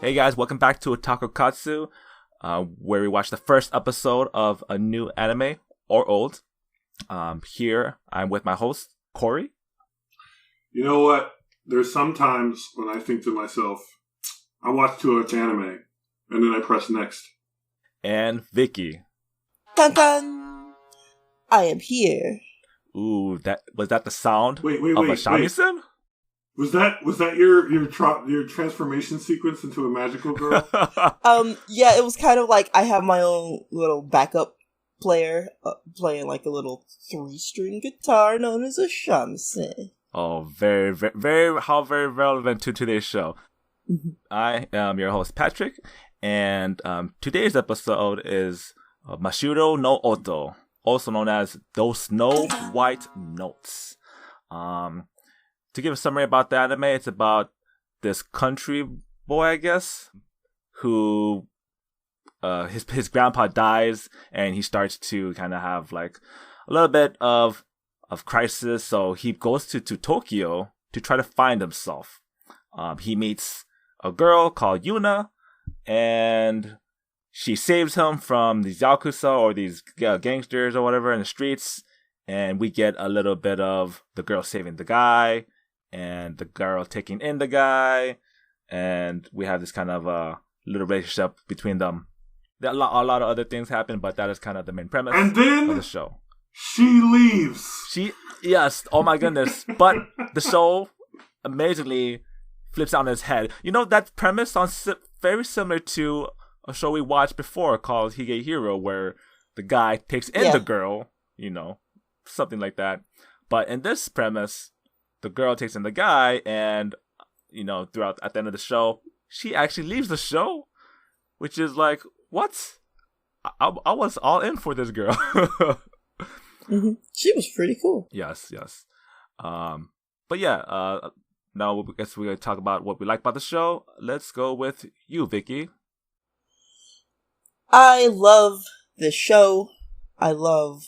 Hey guys, welcome back to Taku Katsu, where we watch the first episode of a new anime, or old. Here, I'm with my host, Cori. You know what? There's sometimes when I think to myself, I watch too much anime, and then I press next. And Vicky. Dun dun! I am here. Ooh, was that the sound of a Shamisen? Was that your transformation sequence into a magical girl? Yeah, it was kind of like I have my own little backup player playing like a little 3-string guitar known as a shamisen. Oh, very, very, very relevant to today's show. I am your host, Patrick, and today's episode is Mashiro no Oto, also known as Those Snow White Notes. To give a summary about the anime, it's about this country boy, I guess, who his grandpa dies, and he starts to kind of have like a little bit of crisis. So he goes to Tokyo to try to find himself. He meets a girl called Yuna, and she saves him from these yakuza or these gangsters or whatever in the streets. And we get a little bit of the girl saving the guy, and the girl taking in the guy, and we have this kind of little relationship between them. A lot of other things happen, but that is kind of the main premise and then of the show. She leaves. Yes, oh my goodness. But the show amazingly flips on its head. You know, that premise sounds very similar to a show we watched before called Higehiro, where the guy takes in the girl, you know, something like that. But in this premise, the girl takes in the guy, and, you know, at the end of the show, she actually leaves the show, which is like, what? I was all in for this girl. She was pretty cool. Yes. But yeah, now I guess we're going to talk about what we like about the show. Let's go with you, Vicky. I love this show. I love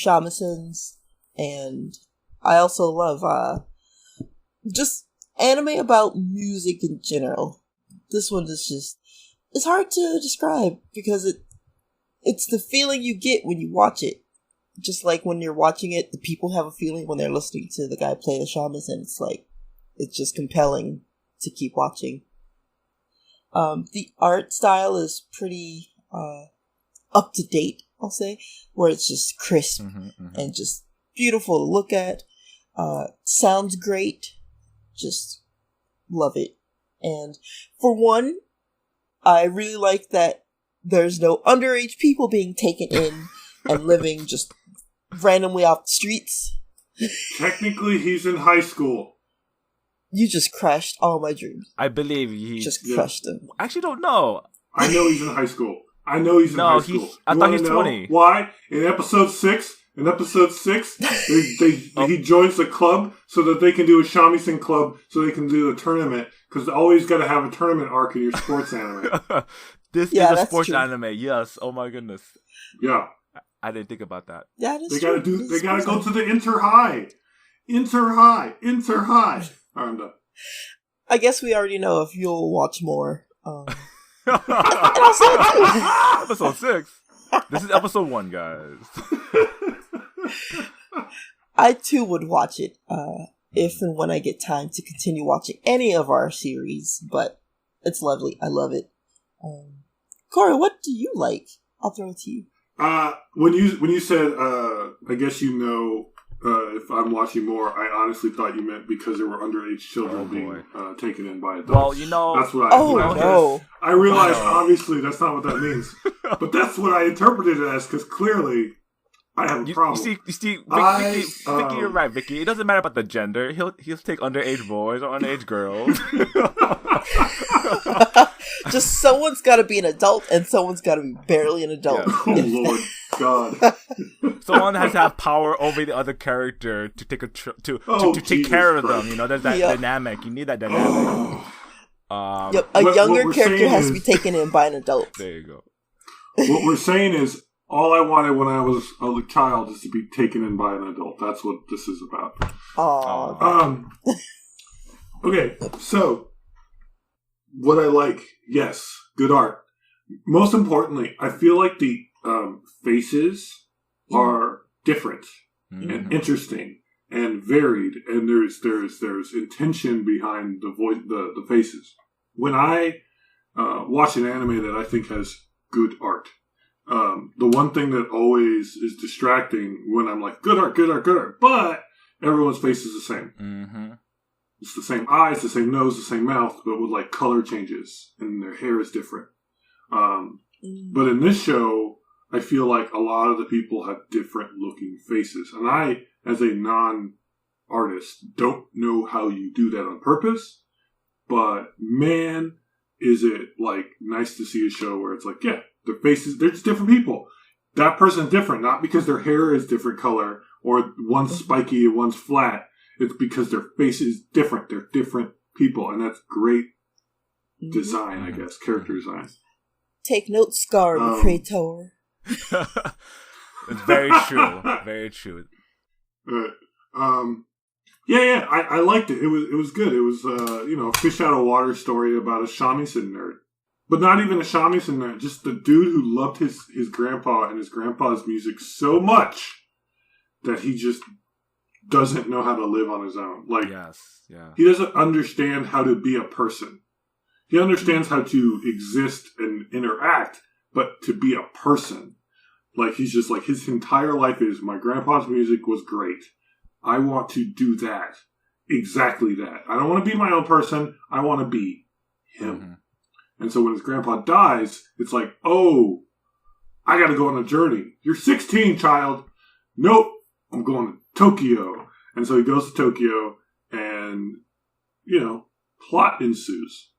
shamisens, and I also love just anime about music in general. This one is just, it's hard to describe because it's the feeling you get when you watch it. Just like when you're watching it, the people have a feeling when they're listening to the guy play the shamisen. It's like, it's just compelling to keep watching. The art style is pretty up to date, I'll say, where it's just crisp and just beautiful to look at. Sounds great. Just love it. And for one, I really like that there's no underage people being taken in and living just randomly off the streets. Technically, he's in high school. You just crushed all my dreams. I believe he just crushed them. I actually don't know. I know he's in high school. I thought he's 20. Why? In episode 6, he joins the club so that they can do a shamisen club, so they can do a tournament, because always got to have a tournament arc in your sports anime. This is a sports anime, yes. Oh my goodness. Yeah. I didn't think about that. Yeah, they gotta go to the inter-high. Inter-high. Alright, I'm done. I guess we already know if you'll watch more. Episode 6. This is episode 1, guys. I too would watch it if and when I get time to continue watching any of our series, but it's lovely. I love it. Cori, what do you like? I'll throw it to you. When you said, I guess you know, if I'm watching more, I honestly thought you meant because there were underage children being taken in by adults. Well, you know, that's what no. I realized obviously that's not what that means, but that's what I interpreted it as, because clearly I have a problem. You see, Vicky, you're right, Vicky. It doesn't matter about the gender. He'll take underage boys or underage girls. Just someone's got to be an adult, and someone's got to be barely an adult. Yeah. Oh Lord, God! Someone has to have power over the other character to take take care of them. You know, there's that dynamic. You need that dynamic. A younger character has to be taken in by an adult. There you go. What we're saying is, all I wanted when I was a child is to be taken in by an adult. That's what this is about. Aww. Okay, so what I like, yes, good art. Most importantly, I feel like the faces are different and interesting and varied, and there's intention behind the voice, the faces. When I watch an anime that I think has good art, the one thing that always is distracting when I'm like, good art, but everyone's face is the same. Mm-hmm. It's the same eyes, the same nose, the same mouth, but with like color changes, and their hair is different. But in this show, I feel like a lot of the people have different looking faces. And I, as a non-artist, don't know how you do that on purpose. But man, is it like nice to see a show where it's like, yeah, their faces, they're just different people. That person's different, not because their hair is different color or one's spiky and one's flat. It's because their face is different. They're different people. And that's great design, I guess, character design. Take note, Scar, Praetor. It's very true. Very true. Yeah, I liked it. It was good. It was a fish out of water story about a shamisen nerd. But not even a shamisen nerd, just the dude who loved his grandpa and his grandpa's music so much that he just doesn't know how to live on his own. Like, yes, yeah. He doesn't understand how to be a person. He understands how to exist and interact, but to be a person. Like, he's just like, his entire life is, my grandpa's music was great. I want to do that. Exactly that. I don't want to be my own person. I want to be him. Mm-hmm. And so when his grandpa dies, it's like, oh, I got to go on a journey. You're 16, child. Nope. I'm going to Tokyo. And so he goes to Tokyo and, plot ensues.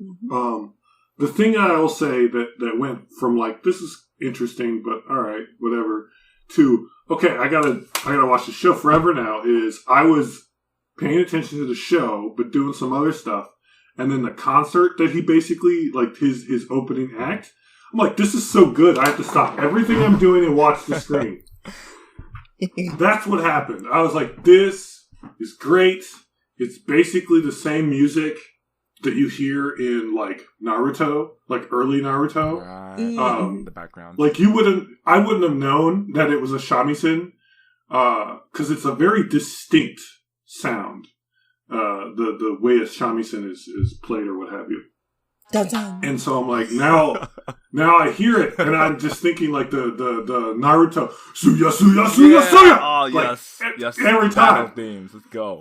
Mm-hmm. The thing I will say that went from like, this is interesting, but all right, whatever, to, okay, I gotta watch the show forever now, is I was paying attention to the show, but doing some other stuff. And then the concert that he basically, like his opening act, I'm like, this is so good. I have to stop everything I'm doing and watch the screen. That's what happened. I was like, this is great. It's basically the same music that you hear in like Naruto, like early Naruto. Right. The background. Like I wouldn't have known that it was a shamisen, because it's a very distinct sound. The way a shamisen is played or what have you. Dun-dun. And so I'm like, now I hear it, and I'm just thinking like the Naruto Suya Suya Suya Suya. Oh like, yes, every time. Themes. Let's go.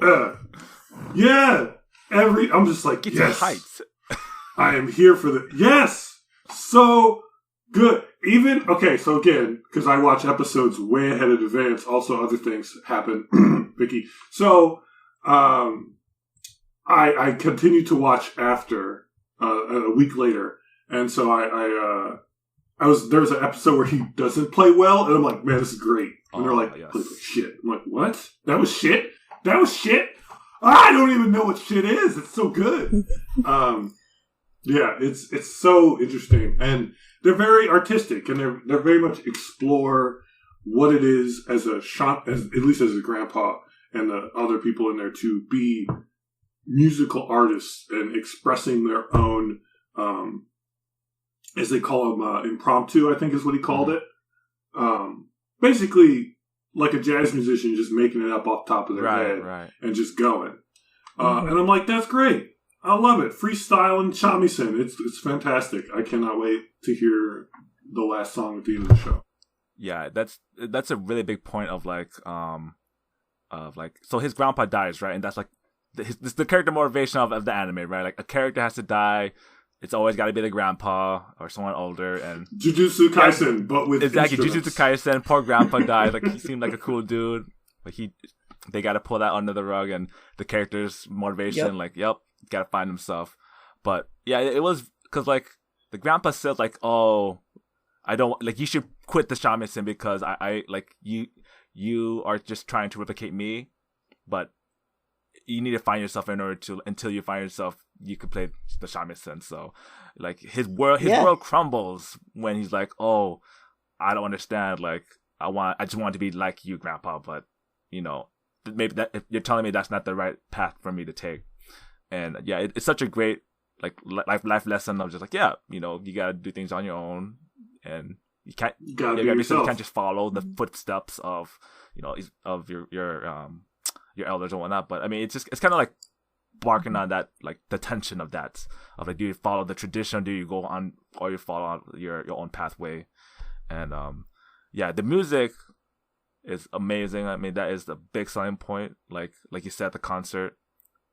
Yeah, I'm just like, get yes, to heights. I am here for the yes, so good. Even okay, so again, because I watch episodes way ahead of advance. Also, other things happen, Vicky. So, I continue to watch after. A week later, and so there was an episode where he doesn't play well, and I'm like, man, this is great. And they're like, yes. Play like shit. I'm like, what? That was shit? That was shit? I don't even know what shit is. It's so good. Yeah, it's so interesting, and they're very artistic, and they're very much explore what it is as at least as a grandpa and the other people in there to be musical artists and expressing their own, as they call them, impromptu, I think is what he called it. Basically, like a jazz musician just making it up off the top of their head and just going. And I'm like, that's great. I love it. Freestyle and shamisen. It's fantastic. I cannot wait to hear the last song at the end of the show. Yeah, that's a really big point of so his grandpa dies, right? And that's like, the character motivation of the anime, right? Like, a character has to die. It's always got to be the grandpa or someone older. And Jujutsu Kaisen, but with exactly Jujutsu Kaisen. Poor grandpa died. Like, he seemed like a cool dude. Like, they got to pull that under the rug, and the character's motivation, got to find himself. But yeah, it was because like the grandpa said like, oh, I don't like, you should quit the shamisen because I like you are just trying to replicate me, but you need to find yourself in order to, until you find yourself, you could play the shamisen. So, like, his world crumbles when he's like, "Oh, I don't understand. Like, I just want to be like you, Grandpa. But maybe that if you're telling me that's not the right path for me to take." And yeah, it's such a great like life lesson of just like, yeah, you know, you gotta do things on your own, and you can't you can't just follow the footsteps of, you know, of your elders and whatnot. But I mean, it's kind of like barking on that, like the tension of that, of like, do you follow the tradition, do you go on, or you follow your own pathway? And yeah, the music is amazing. I mean, that is the big selling point. Like you said at the concert,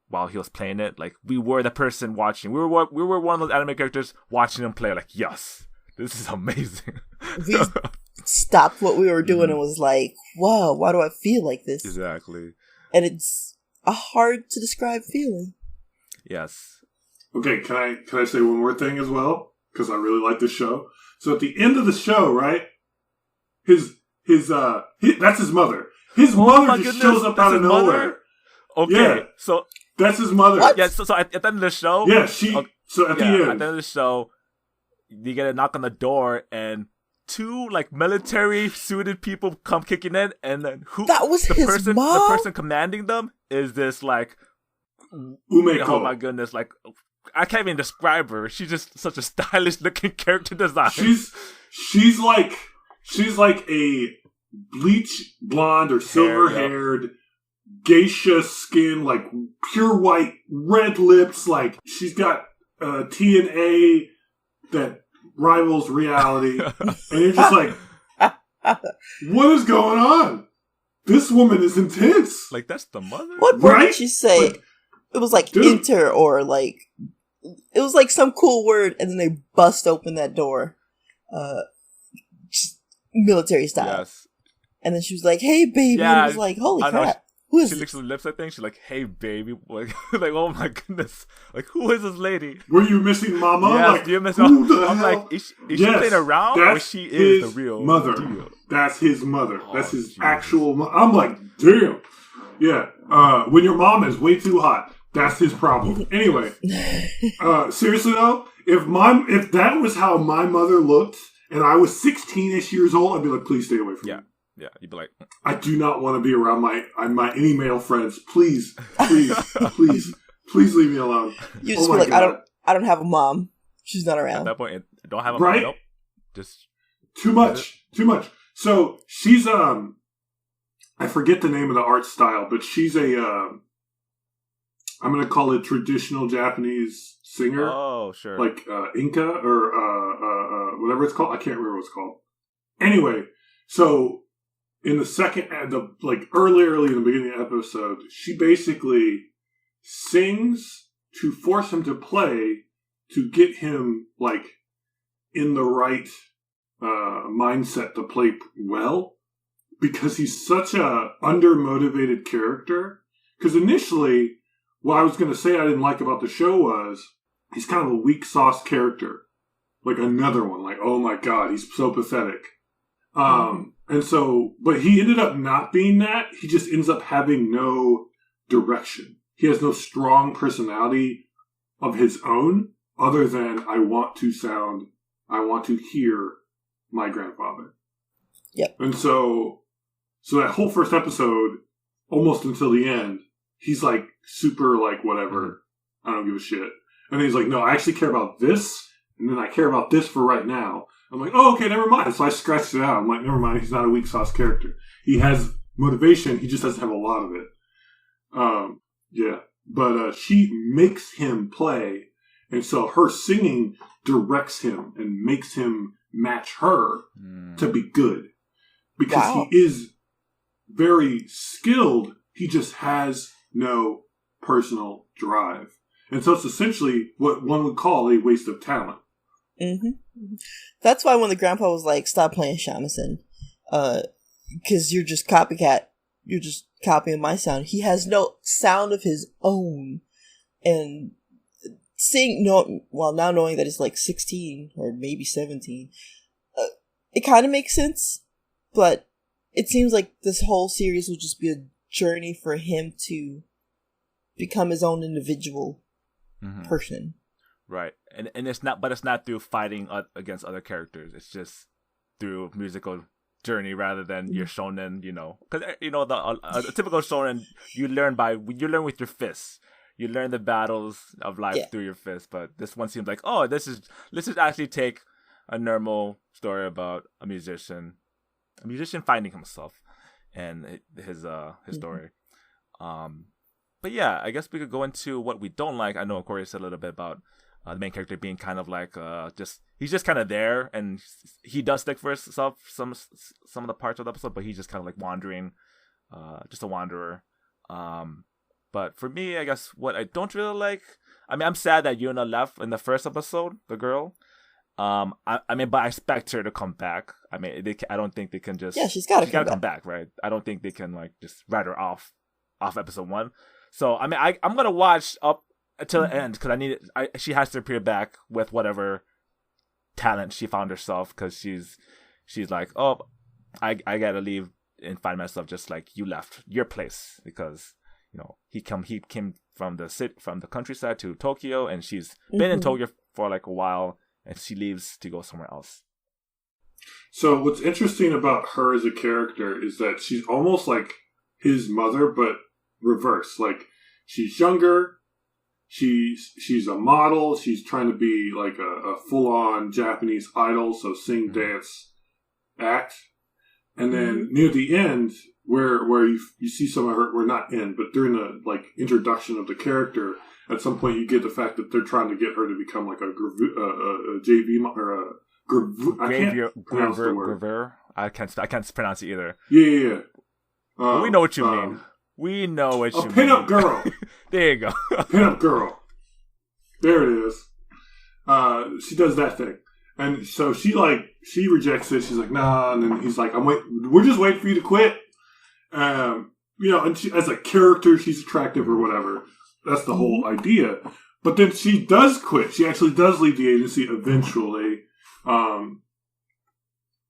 while he was playing it, like we were the person watching. We were one of those anime characters watching him play. Like, yes, this is amazing. We stopped what we were doing and was like, wow, why do I feel like this? Exactly. And it's a hard to describe feeling. Yes. Okay, can I say one more thing as well? Because I really like this show. So at the end of the show, right? That's his mother. His mother just shows up out of nowhere. Mother? Okay, yeah, so that's his mother. What? Yeah, so at the end of the show, yeah, so at the end of the show, you get a knock on the door, and two like military suited people come kicking in, and then that was his mom? The person commanding them is this like Umeko. Oh my goodness, like I can't even describe her. She's just such a stylish looking character design. She's like a bleach blonde or silver haired, geisha skin, like pure white, red lips. Like she's got TNA that rivals reality, and you're just like, what is going on? This woman is intense. Like that's the mother. What word did she say? Like, it was like enter or like it was like some cool word, and then they bust open that door, military style. Yes. And then she was like, "Hey, baby," and I was like, "Holy crap." She licks her lips, I think. She's like, "Hey, baby." Like, oh my goodness. Like, who is this lady? Were you missing Mama? Yes, like, you're missing. I'm like, is she playing around, or she is the real mother? Deal? That's his mother. That's his actual mother. I'm like, damn. Yeah. When your mom is way too hot, that's his problem. Anyway, seriously though, if that was how my mother looked, and I was 16-ish years old, I'd be like, please stay away from me. Yeah, you'd be like, I do not want to be around my any male friends. Please leave me alone. You just feel like God. I don't have a mom. She's not around. At that point, don't have a mom. Nope. Just too much. So she's I forget the name of the art style, but she's a I'm gonna call it traditional Japanese singer. Oh, sure. Like Inca or whatever it's called. I can't remember what it's called. Anyway, so in the second, early in the beginning of the episode, she basically sings to force him to play to get him like in the right mindset to play well, because he's such a undermotivated character. Because initially, what I was going to say I didn't like about the show was he's kind of a weak sauce character, like another one. Like, oh my god, he's so pathetic. And so, but he ended up not being that. He just ends up having no direction. He has no strong personality of his own, other than I want to hear my grandfather. Yep. And so that whole first episode, almost until the end, he's like super like whatever. I don't give a shit. And then he's like, no, I actually care about this, and then I care about this for right now. I'm like, oh, okay, never mind. So I scratched it out. I'm like, never mind. He's not a weak sauce character. He has motivation. He just doesn't have a lot of it. Yeah. But she makes him play. And so her singing directs him and makes him match her to be good. Because he is very skilled. He just has no personal drive. And so it's essentially what one would call a waste of talent. Mm-hmm. That's why when the grandpa was like, stop playing Shamisen, because you're just copycat, you're just copying my sound. He has no sound of his own. And now knowing that he's like 16 or maybe 17, it kind of makes sense, but it seems like this whole series will just be a journey for him to become his own individual person. Right, and it's not through fighting against other characters. It's just through musical journey rather than your shonen. Because a typical shonen you learn with your fists. you learn the battles of life through your fists. But this one seems like, oh, this is actually take a normal story about a musician finding himself and his story. But yeah, I guess we could go into what we don't like. I know Cori said a little bit about the main character being kind of like he's just kind of there, and he does stick for himself some of the parts of the episode, but he's just kind of like wandering, just a wanderer. But for me, I guess what I don't really like, I mean, I'm sad that Yuna left in the first episode, the girl. But I expect her to come back. I mean, I don't think they can just she's got to come back, right? I don't think they can like just write her off episode 1. So I mean, I'm gonna watch up until the end because she has to appear back with whatever talent she found herself, because she's like, oh, I gotta leave and find myself just like you left your place, because he came from the countryside to Tokyo, and she's been in Tokyo for like a while, and she leaves to go somewhere else. So what's interesting about her as a character is that she's almost like his mother, but reverse. Like, she's younger, she's a model, she's trying to be like a full-on Japanese idol, so sing, dance, act. And then near the end, where you see some of her, we're not in, but during the like introduction of the character, at some point you get the fact that they're trying to get her to become like a JV or a I can't pronounce the word. I can't pronounce it either. Yeah. We know what you mean. We know what you mean. A pinup girl. There you go. Pinup girl. There it is. She does that thing. And so she rejects it. She's like, nah. And then he's like, we're just waiting for you to quit. And she, as a character, she's attractive or whatever. That's the whole idea. But then she does quit. She actually does leave the agency eventually.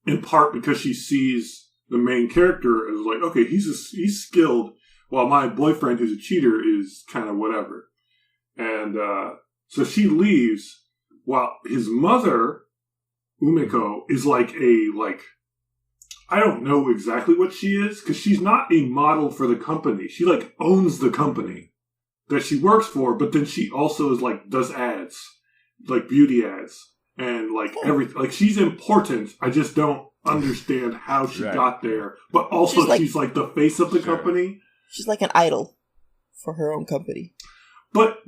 In part because she sees the main character as like, okay, he's skilled, while my boyfriend, who's a cheater, is kind of whatever. And so she leaves, while his mother, Umeko, is like I don't know exactly what she is, because she's not a model for the company. She like owns the company that she works for, but then she also is like does ads, like beauty ads, and like everything. Like, she's important. I just don't understand how she got there. But also she's like the face of the company. She's like an idol for her own company. But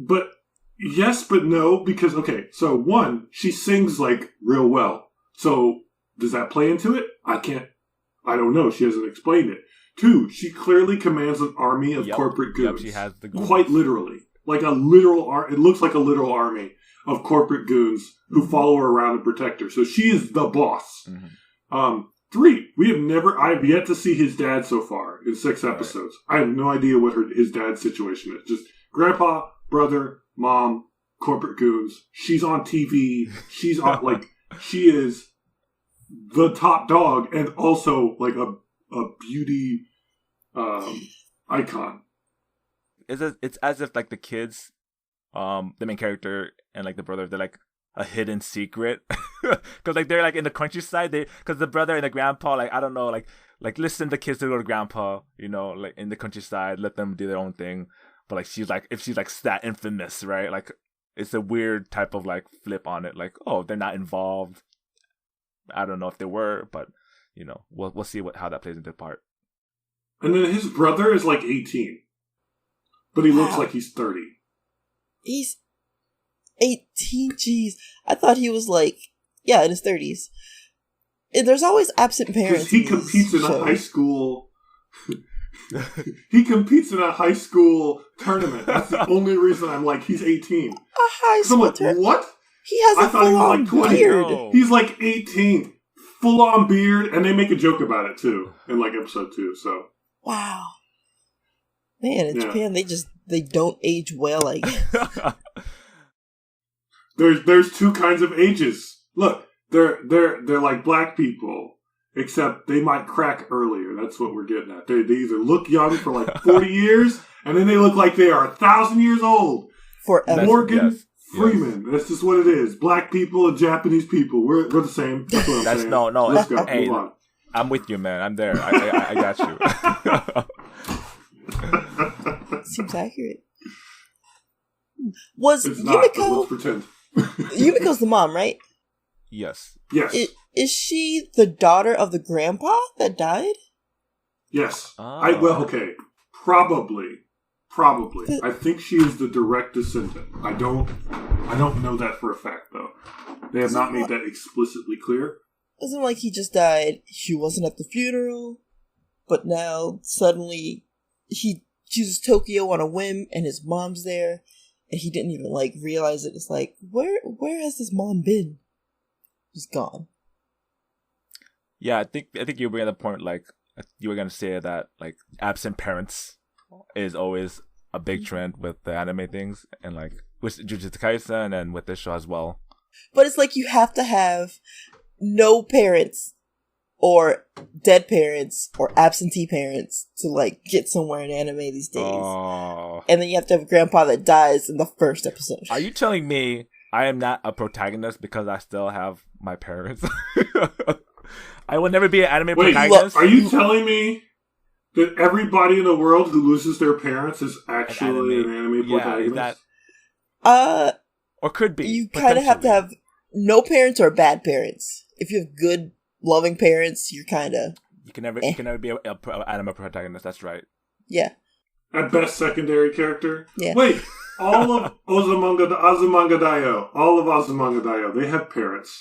yes, but no, because okay, so one, she sings like real well. So does that play into it? I don't know. She hasn't explained it. 2, she clearly commands an army of corporate goons. She has the goons. Quite literally. Like a literal it looks like a literal army of corporate goons who follow her around and protect her. So she is the boss. 3, I have yet to see his dad so far in 6 episodes. I have no idea what his dad's situation is. Just grandpa, brother, mom, corporate goons. She's on TV. She's on, like, she is the top dog and also like a beauty icon. It's as if like the kids, the main character and like the brother, they're like a hidden secret, because like they're like in the countryside. Because the brother and the grandpa, like, I don't know, like listen the kids to go to grandpa, like in the countryside, let them do their own thing. But like she's like, if she's like that infamous, right? Like, it's a weird type of like flip on it. Like, oh, they're not involved. I don't know if they were, but we'll see how that plays into part. And then his brother is like 18, but he looks like he's 30. He's 18. Jeez, I thought he was like in his 30s. And there's always absent parents. He competes in a high school. He competes in a high school tournament. That's the only reason I'm like, he's 18. A high school tournament? What? He has a full-on beard. No. He's like 18. Full-on beard. And they make a joke about it, too, in like episode 2. So. Wow. Man, in Japan, they don't age well, I guess. There's 2 kinds of ages. Look, they're like black people, except they might crack earlier. That's what we're getting at. They either look young for like 40 years, and then they look like they are 1,000 years old. Forever. Morgan Freeman. That's just what it is. Black people and Japanese people. We're the same. That's what I'm saying. No. Let's go. Hey, move on. I'm with you, man. I'm there. I got you. Seems accurate. Was It's not, but let's Yumiko... pretend. Yumiko's the mom, right? Yes. Yes. Is she the daughter of the grandpa that died? Yes. Oh. Okay. Probably. I think she is the direct descendant. I don't know that for a fact, though. They have not made that explicitly clear. Wasn't like he just died. She wasn't at the funeral, but now suddenly he chooses Tokyo on a whim, and his mom's there, and he didn't even like realize it. It's like, where has this mom been? She's gone. Yeah, I think you bring up the point. Like you were gonna say that like absent parents is always a big trend with the anime things, and like with Jujutsu Kaisen and with this show as well. But it's like you have to have no parents or dead parents or absentee parents to like get somewhere in anime these days. Oh. And then you have to have a grandpa that dies in the first episode. Are you telling me I am not a protagonist because I still have my parents? I will never be an anime protagonist. Are you telling me that everybody in the world who loses their parents is actually an anime protagonist? Or could be. You kind of have to have no parents or bad parents. If you have good, loving parents, you're kind of... You can never be an anime protagonist, that's right. Yeah. At best, secondary character? Yeah. Wait, all of Azumanga Daioh, they have parents.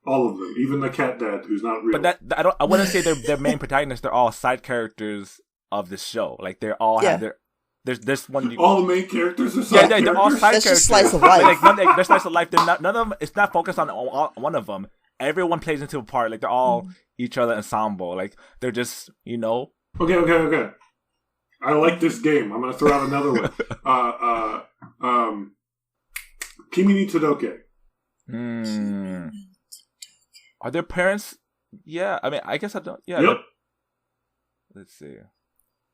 All of them. Even the cat dad, who's not real. But I wouldn't say they're main protagonists. They're all side characters of this show. Like, they're all have their... There's this one. All the main characters are side characters. They're all side That's characters. just slice of life. They're slice of life. They're not. None of them. It's not focused on one of them. Everyone plays into a part. Like they're all each other ensemble. Like they're just Okay. I like this game. I'm gonna throw out another one. Kimi ni Todoke. Are their parents? Yeah. I mean, I guess I don't. Yeah. Yep. Let's see.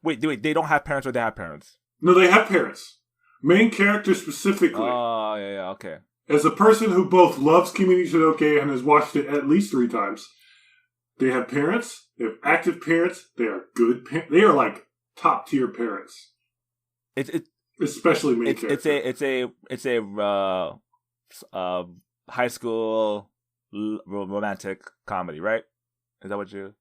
Wait, they don't have parents or they have parents? No, they have parents. Main character specifically. Oh, yeah, okay. As a person who both loves Kimi ni Todoke and has watched it at least 3 times, they have parents. They have active parents. They are good parents. They are like top tier parents. Especially main character. It's a high school romantic comedy, right? Is that what you...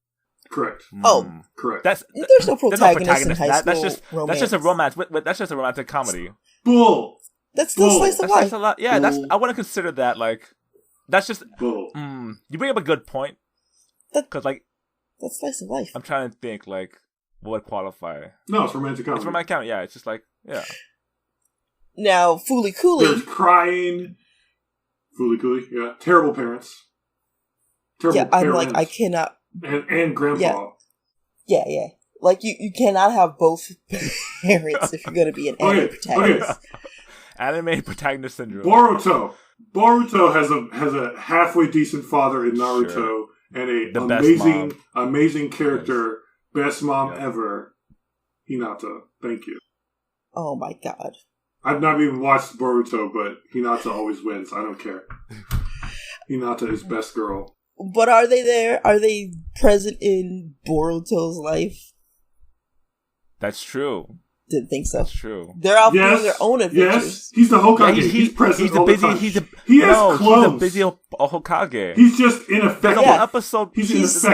Correct. Oh, correct. There's no protagonist in high school romance. That's just a romance. That's just a romantic comedy. Bull. That's still slice of life. Yeah, I want to consider that like that's just bull. You bring up a good point because like that's slice of life. I'm trying to think like what would qualify. No, it's romantic comedy. It's romantic comedy. Yeah, it's just like Now, Fooly Cooly. There's crying. Fooly Cooly. Yeah, terrible parents. Terrible parents. I'm like I cannot. And grandpa. Yeah. Like, you cannot have both parents if you're going to be an anime protagonist. Okay. Anime protagonist syndrome. Boruto has a halfway decent father in Naruto and an amazing character, best mom ever, Hinata. Thank you. Oh my god. I've not even watched Boruto, but Hinata always wins. I don't care. Hinata is best girl. But are they there? Are they present in Boruto's life? That's true. Didn't think so. That's true. They're out doing their own adventures. Yes, he's the Hokage. He's present all the time. He has clothes. He's a busy Hokage. He's just ineffective. There's a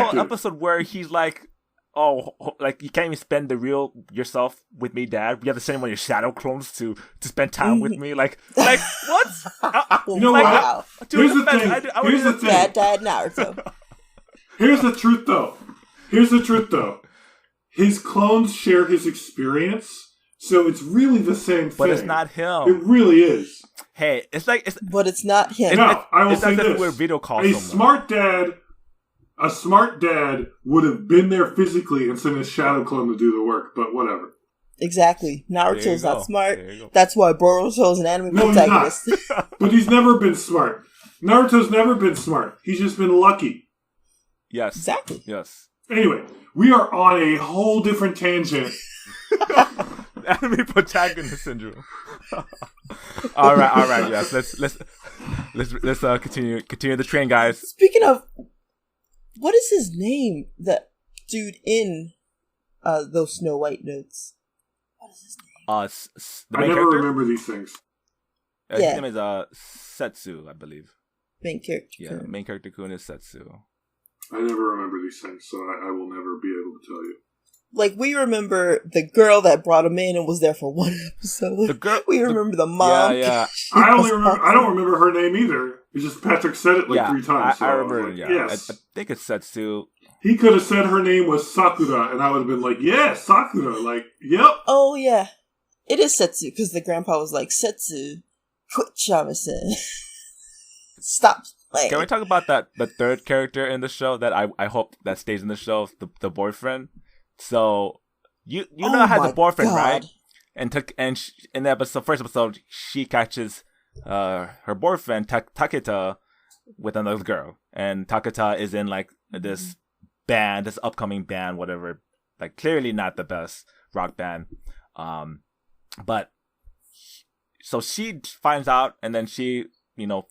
whole episode where he's like, like you can't even spend the real yourself with me, Dad. You have to send one of your shadow clones to spend time with me. Like what? You know what? Here's the thing. Dad, Naruto. Here's the truth, though. His clones share his experience, so it's really the same thing. But it's not him. It really is. Hey, but it's not him. No, I will say this: we're video calls. A smart dad would have been there physically and sent his shadow clone to do the work, but whatever. Exactly. Naruto's not smart. That's why Boruto's an anime protagonist. He's not. But he's never been smart. Naruto's never been smart. He's just been lucky. Yes. Exactly. Yes. Anyway, we are on a whole different tangent. Anime protagonist syndrome. all right. Yes. Let's continue the train, guys. Speaking of, what is his name? That dude in those Snow White notes. What is his name? I never remember these things. His name is Setsu, I believe. Main character. Yeah, main character Kun is Setsu. I never remember these things, so I will never be able to tell you. Like, we remember the girl that brought him in and was there for one episode. The girl. We remember the mom. Yeah. I don't remember her name either. It's just Patrick said it 3 times. I remember. Like, yeah, yes. I think it's Setsu. He could have said her name was Sakura, and I would have been like, yeah, Sakura. Like, yep. Oh, yeah. It is Setsu, because the grandpa was like, Setsu, quit Shamisen. Stop playing. Can we talk about the third character in the show that I hope that stays in the show, the boyfriend? So, you know I had the boyfriend, right? And in the first episode, she catches her boyfriend, Taketa, with another girl. And Taketa is in, like, this band, this upcoming band, whatever. Like, clearly not the best rock band. But, so she finds out, and then she,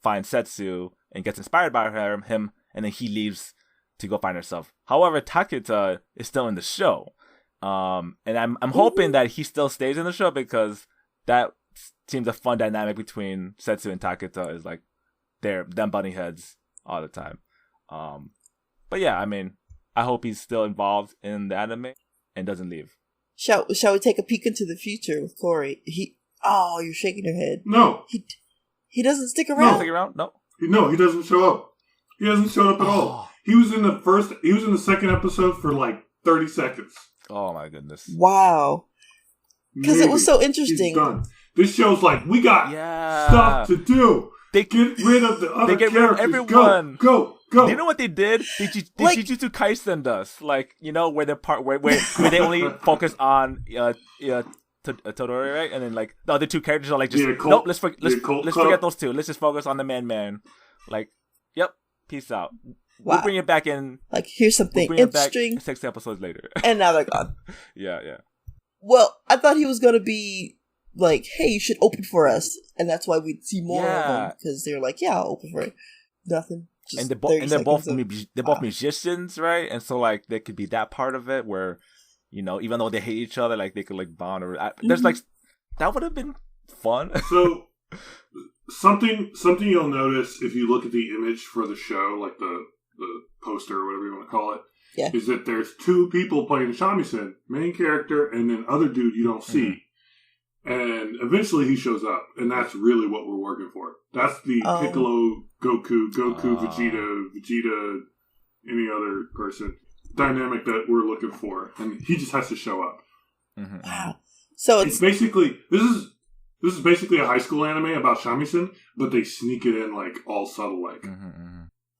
finds Setsu, and gets inspired by him, and then he leaves to go find herself. However, Taketa is still in the show. And I'm hoping that he still stays in the show, because that seems a fun dynamic between Setsu and Taketa, is like them butting heads all the time. But yeah, I mean, I hope he's still involved in the anime and doesn't leave. Shall we take a peek into the future with Cori? You're shaking your head. No. He doesn't stick around? Doesn't stick around? No, he doesn't show up. He hasn't showed up at all. He was in the second episode for like 30 seconds. Oh my goodness. Wow. Because it was so interesting. He's done. This show's like, we got stuff to do. They get rid of the other characters. Rid of everyone. Go. You know what they did? They Jujutsu Kaisen does. Like, where they only focus on Todori, right? And then, like, the other 2 characters are like, just, nope, let's forget those 2. Let's just focus on the man. Like, yep, peace out. Wow. We'll bring it back in. Like, here's something interesting. 6 episodes later. And now they're gone. Yeah. Well, I thought he was going to be like, hey, you should open for us. And that's why we'd see more of them. Because they're like, yeah, I'll open for it. Nothing. And they're both musicians, right? And so, like, there could be that part of it where, even though they hate each other, like, they could, like, bond. Or there's, like, that would have been fun. So, something you'll notice if you look at the image for the show, like the poster or whatever you want to call it, is that there's 2 people playing Shamisen, main character, and then other dude you don't see. And eventually he shows up, and that's really what we're working for. That's the Piccolo, Goku, Vegeta, any other person dynamic that we're looking for, and he just has to show up. Wow! So it's basically this is basically a high school anime about Shamisen, but they sneak it in like all subtle, like.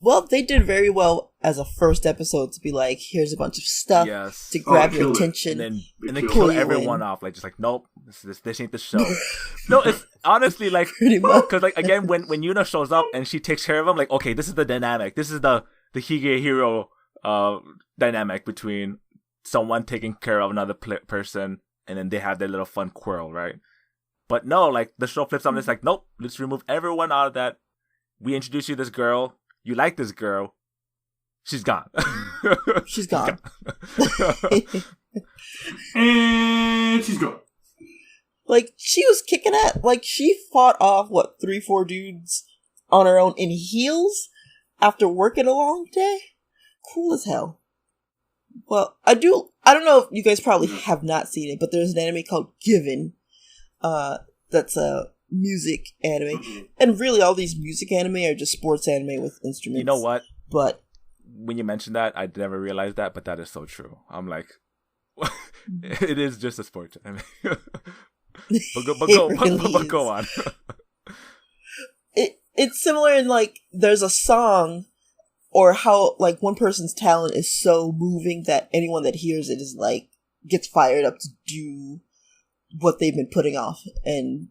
Well, they did very well as a first episode to be like, here's a bunch of stuff to grab your attention. And then kill everyone off. Like, just like, nope, this ain't the show. No, it's honestly like, because like, again, when Yuna shows up and she takes care of him, like, okay, this is the dynamic. This is the Higehiro dynamic between someone taking care of another person, and then they have their little fun quarrel, right? But no, like, the show flips on. It's like, nope, let's remove everyone out of that. We introduce you to this girl. You like this girl. She's gone. She's gone. And she's gone. Like, she was kicking at, like, she fought off, 3-4 dudes on her own in heels after working a long day? Cool as hell. Well, I don't know if you guys probably have not seen it, but there's an anime called Given. That's a music anime. And really all these music anime are just sports anime with instruments. You know what? But when you mentioned that, I never realized that, but that is so true. I'm like, it is just a sports anime. but go on. It's similar in, like, there's a song or how, like, one person's talent is so moving that anyone that hears it is, like, gets fired up to do what they've been putting off. And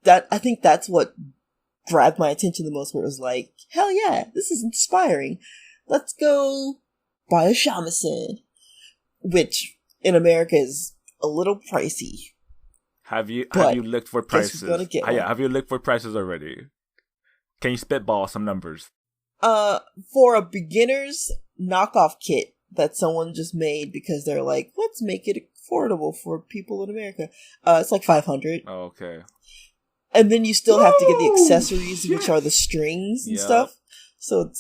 that, I think that's what grabbed my attention the most, where it was like, hell yeah, this is inspiring. Let's go buy a Shamisen, which in America is a little pricey. Have you looked for prices? Have you looked for prices already? Can you spitball some numbers? For a beginner's knockoff kit that someone just made because they're like, let's make it affordable for people in America. It's like $500. Oh, okay. And then you still have to get the accessories, which are the strings and stuff. So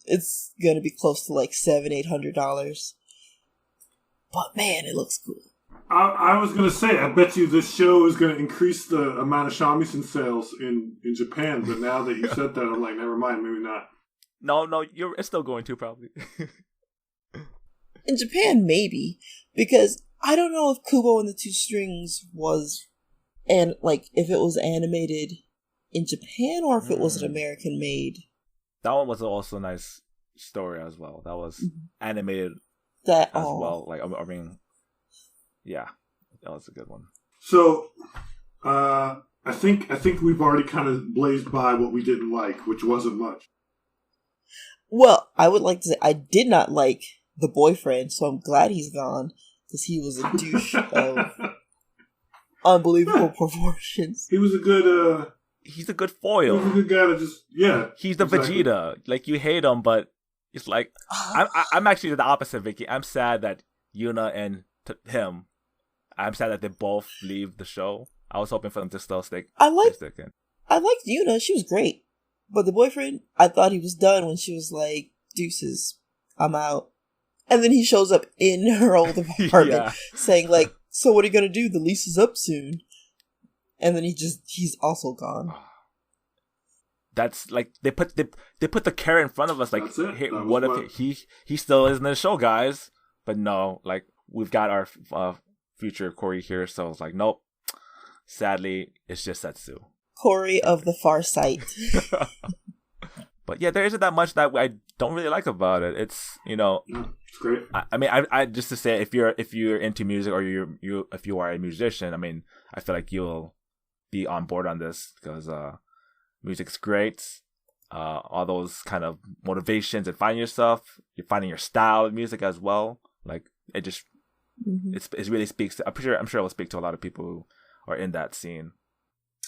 it's gonna be close to like $700-800. But man, it looks cool. I was gonna say, I bet you this show is gonna increase the amount of shamisen sales in Japan. But now that you said that, I'm like, never mind, maybe not. No, it's still going to probably. In Japan, maybe, because I don't know if Kubo and the Two Strings was, and like if it was animated in Japan or if it was an American made. That one was also a nice story as well. That was animated as well. Like I mean, yeah, that was a good one. So, I think we've already kind of blazed by what we didn't like, which wasn't much. Well, I would like to say I did not like the boyfriend, so I'm glad he's gone because he was a douche of unbelievable proportions. He was a good. He's a good foil. He's a good guy to just He's the Vegeta. Like you hate him, but it's like I'm actually the opposite, Vicky. I'm sad that Yuna and him. I'm sad that they both leave the show. I was hoping for them to still stick. I liked Yuna. She was great, but the boyfriend, I thought he was done when she was like, "Deuces, I'm out." And then he shows up in her old apartment saying like, "So what are you gonna do? The lease is up soon." And then he's also gone. That's like they put the carrot in front of us. Like, hey, what if he still isn't in the show, guys? But no, like we've got our future Cori here, so it's like, nope. Sadly, it's just Setsu. Cori of the Far Sight. But yeah, there isn't that much that I don't really like about it. It's it's great. I mean, I just to say, if you're into music or if you are a musician, I mean, I feel like you'll be on board on this because music's great. All those kind of motivations and finding yourself, you're finding your style of music as well. Like it just, it really speaks to. I'm sure it will speak to a lot of people who are in that scene.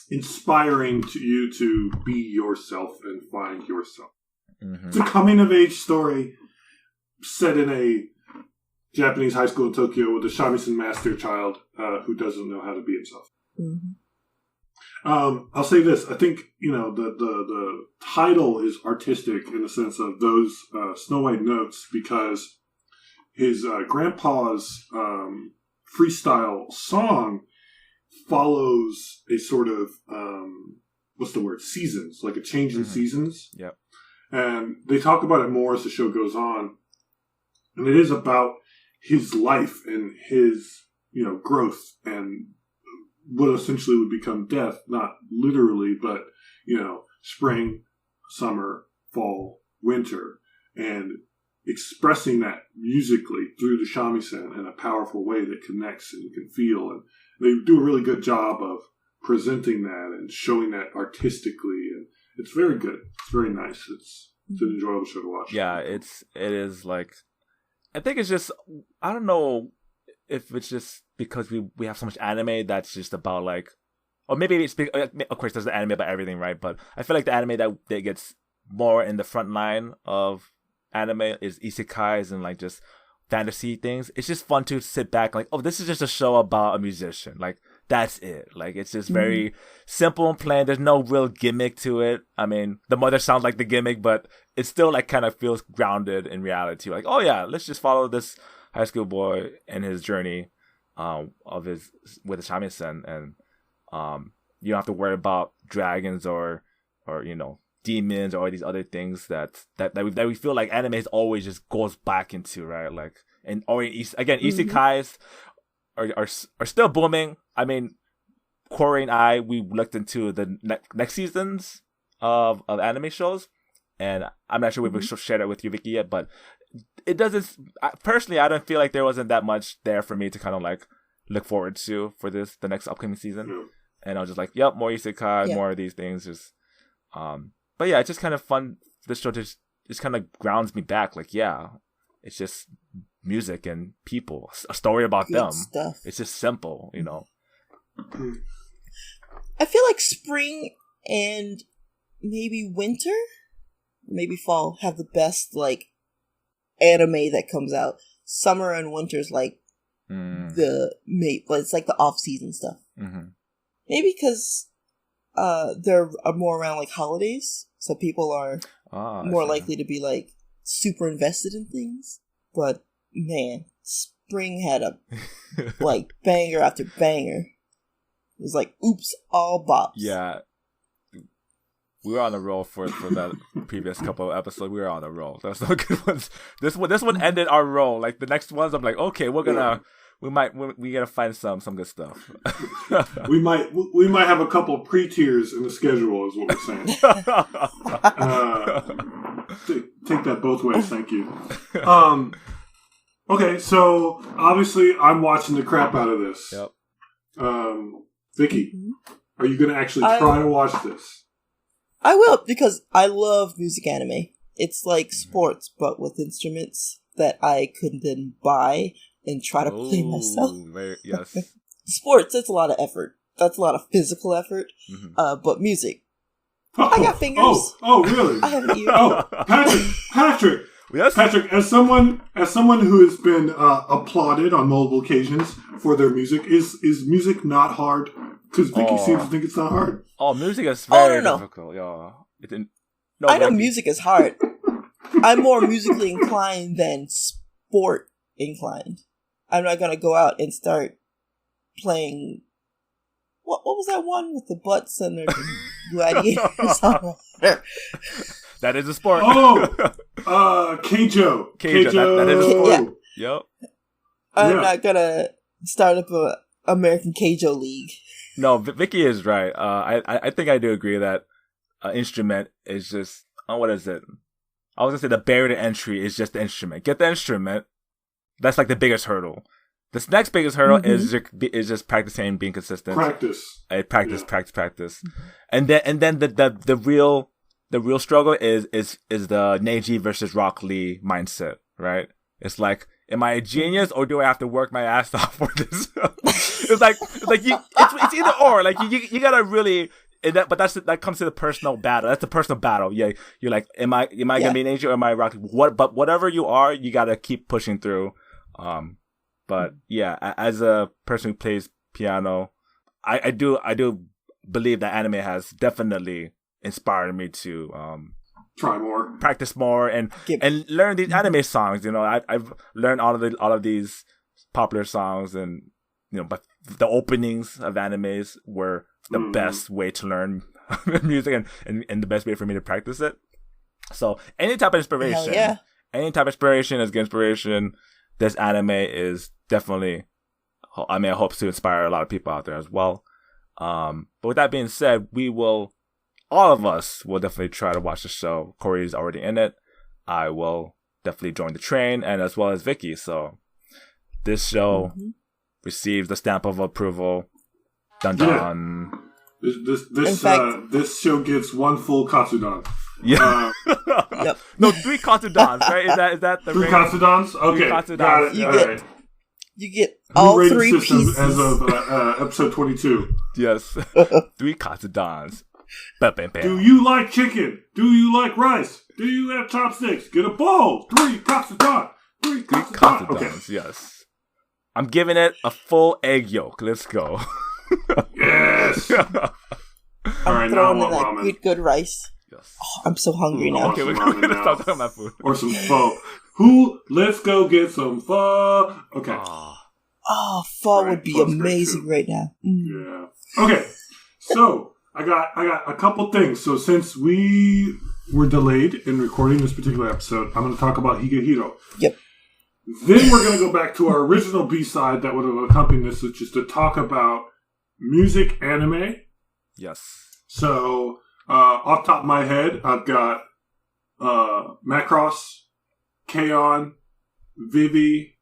Inspiring to you to be yourself and find yourself. It's a coming of age story set in a Japanese high school in Tokyo with a shamisen master child who doesn't know how to be himself. I'll say this: I think the title is artistic in the sense of those Snow White notes because his grandpa's freestyle song follows a sort of seasons, like a change in seasons. Yep. And they talk about it more as the show goes on, and it is about his life and his growth and what essentially would become death, not literally, but spring, summer, fall, winter, and expressing that musically through the shamisen in a powerful way that connects and you can feel. And they do a really good job of presenting that and showing that artistically, and it's very good. It's very nice. It's an enjoyable show to watch. Yeah, it is like, I think it's just, I don't know if it's just because we have so much anime that's just about like, or maybe it's, of course there's the anime about everything, right? But I feel like the anime that gets more in the front line of anime is isekais and like just fantasy things. It's just fun to sit back like, oh, this is just a show about a musician. Like, that's it. Like, it's just very simple and plain. There's no real gimmick to it. I mean, the mother sounds like the gimmick, but it still like kind of feels grounded in reality. Like, oh yeah, let's just follow this high school boy and his journey with the shamisen, and you don't have to worry about dragons or demons or all these other things that we feel like anime always just goes back into, right? Like, and isekais are still booming. I mean, Cori and I, we looked into the next seasons of anime shows, and I'm not sure we've shared it with you, Vicky, yet, but it doesn't. Personally, I don't feel like there wasn't that much there for me to kind of like look forward to for the next upcoming season. And I was just like, yep, more isekai, more of these things. Just, but yeah, it's just kind of fun. This show just kind of grounds me back. Like, yeah, it's just music and people, a story about them. Stuff. It's just simple, I feel like spring and maybe winter, maybe fall have the best like anime that comes out. Summer and winter's like but it's like the off-season stuff. Maybe because they're more around like holidays, so people are more likely to be like super invested in things. But man, spring had a like banger after banger. It was like oops, all bops. Yeah. We were on the roll for that previous couple of episodes. We were on the roll. That's some good ones. This one ended our roll. Like the next ones, I'm like, okay, we gotta find some good stuff. we might have a couple pre-tiers in the schedule, is what we're saying. Take that both ways, thank you. Okay, so obviously I'm watching the crap out of this. Yep. Vicky, are you going to actually try to watch this? I will, because I love music anime. It's like sports, but with instruments that I could then buy and try to play myself. Yes. Sports, that's a lot of effort. That's a lot of physical effort. Mm-hmm. But music. I got fingers. Oh, really? I have an ear. Oh, Patrick. Yes? Patrick, as someone who has been applauded on multiple occasions for their music, is music not hard? Because Vicky seems to think it's not hard. Oh, music is very no. difficult. Yeah. I know music is hard. I'm more musically inclined than sport inclined. I'm not gonna go out and start playing. What was that one with the butts and the gladiators on water? That is a sport. Keijo. That is a sport. Yeah. Yep. I'm not gonna start up a American Keijo league. No, Vicky is right. I think I do agree that instrument is just what is it? I was gonna say the barrier to entry is just the instrument. Get the instrument. That's like the biggest hurdle. This next biggest hurdle is just practicing, being consistent. Practice, and then the real struggle is the Neji versus Rock Lee mindset, right? It's like, am I a genius or do I have to work my ass off for this? it's either or. Like you gotta really. But that comes to the personal battle. That's the personal battle. Yeah, you're like, am I gonna be an angel or am I a rock? But whatever you are, you gotta keep pushing through. But yeah, as a person who plays piano, I do believe that anime has definitely inspired me to try more, practice more, and learn these anime songs. You know, I've learned all of these popular songs, and but the openings of animes were the best way to learn music and the best way for me to practice it. So any type of inspiration, is good inspiration. This anime is definitely, I hope to inspire a lot of people out there as well. But with that being said, all of us will definitely try to watch the show. Cori's already in it. I will definitely join the train, and as well as Vicky. So this show receives the stamp of approval. Dun dun. Yeah. This show gets one full Katsudan. Yeah. Yep. No, 3 Katsudans, right? Is that the 3 Katsudans? Okay. 3 Got it. You get all 3 pieces as of episode 22. Yes. 3 Katsudans. Do you like chicken? Do you like rice? Do you have chopsticks? Get a bowl. 3 Katsudan. 3 Katsudans. Okay. Yes. I'm giving it a full egg yolk. Let's go. Yes. All right, now I want ramen. Good rice. Yes. Oh, I'm so hungry now. Okay, we're going to stop talking about food. Or some pho. Let's go get some pho. Okay. Oh, pho would be amazing right now. Yeah. Okay. So I got a couple things. So since we were delayed in recording this particular episode, I'm going to talk about Higehiro. Yep. Then we're going to go back to our original B-side that would have accompanied this, which is to talk about music anime. Yes. So, off top of my head, I've got Macross, K-On!, Vivi,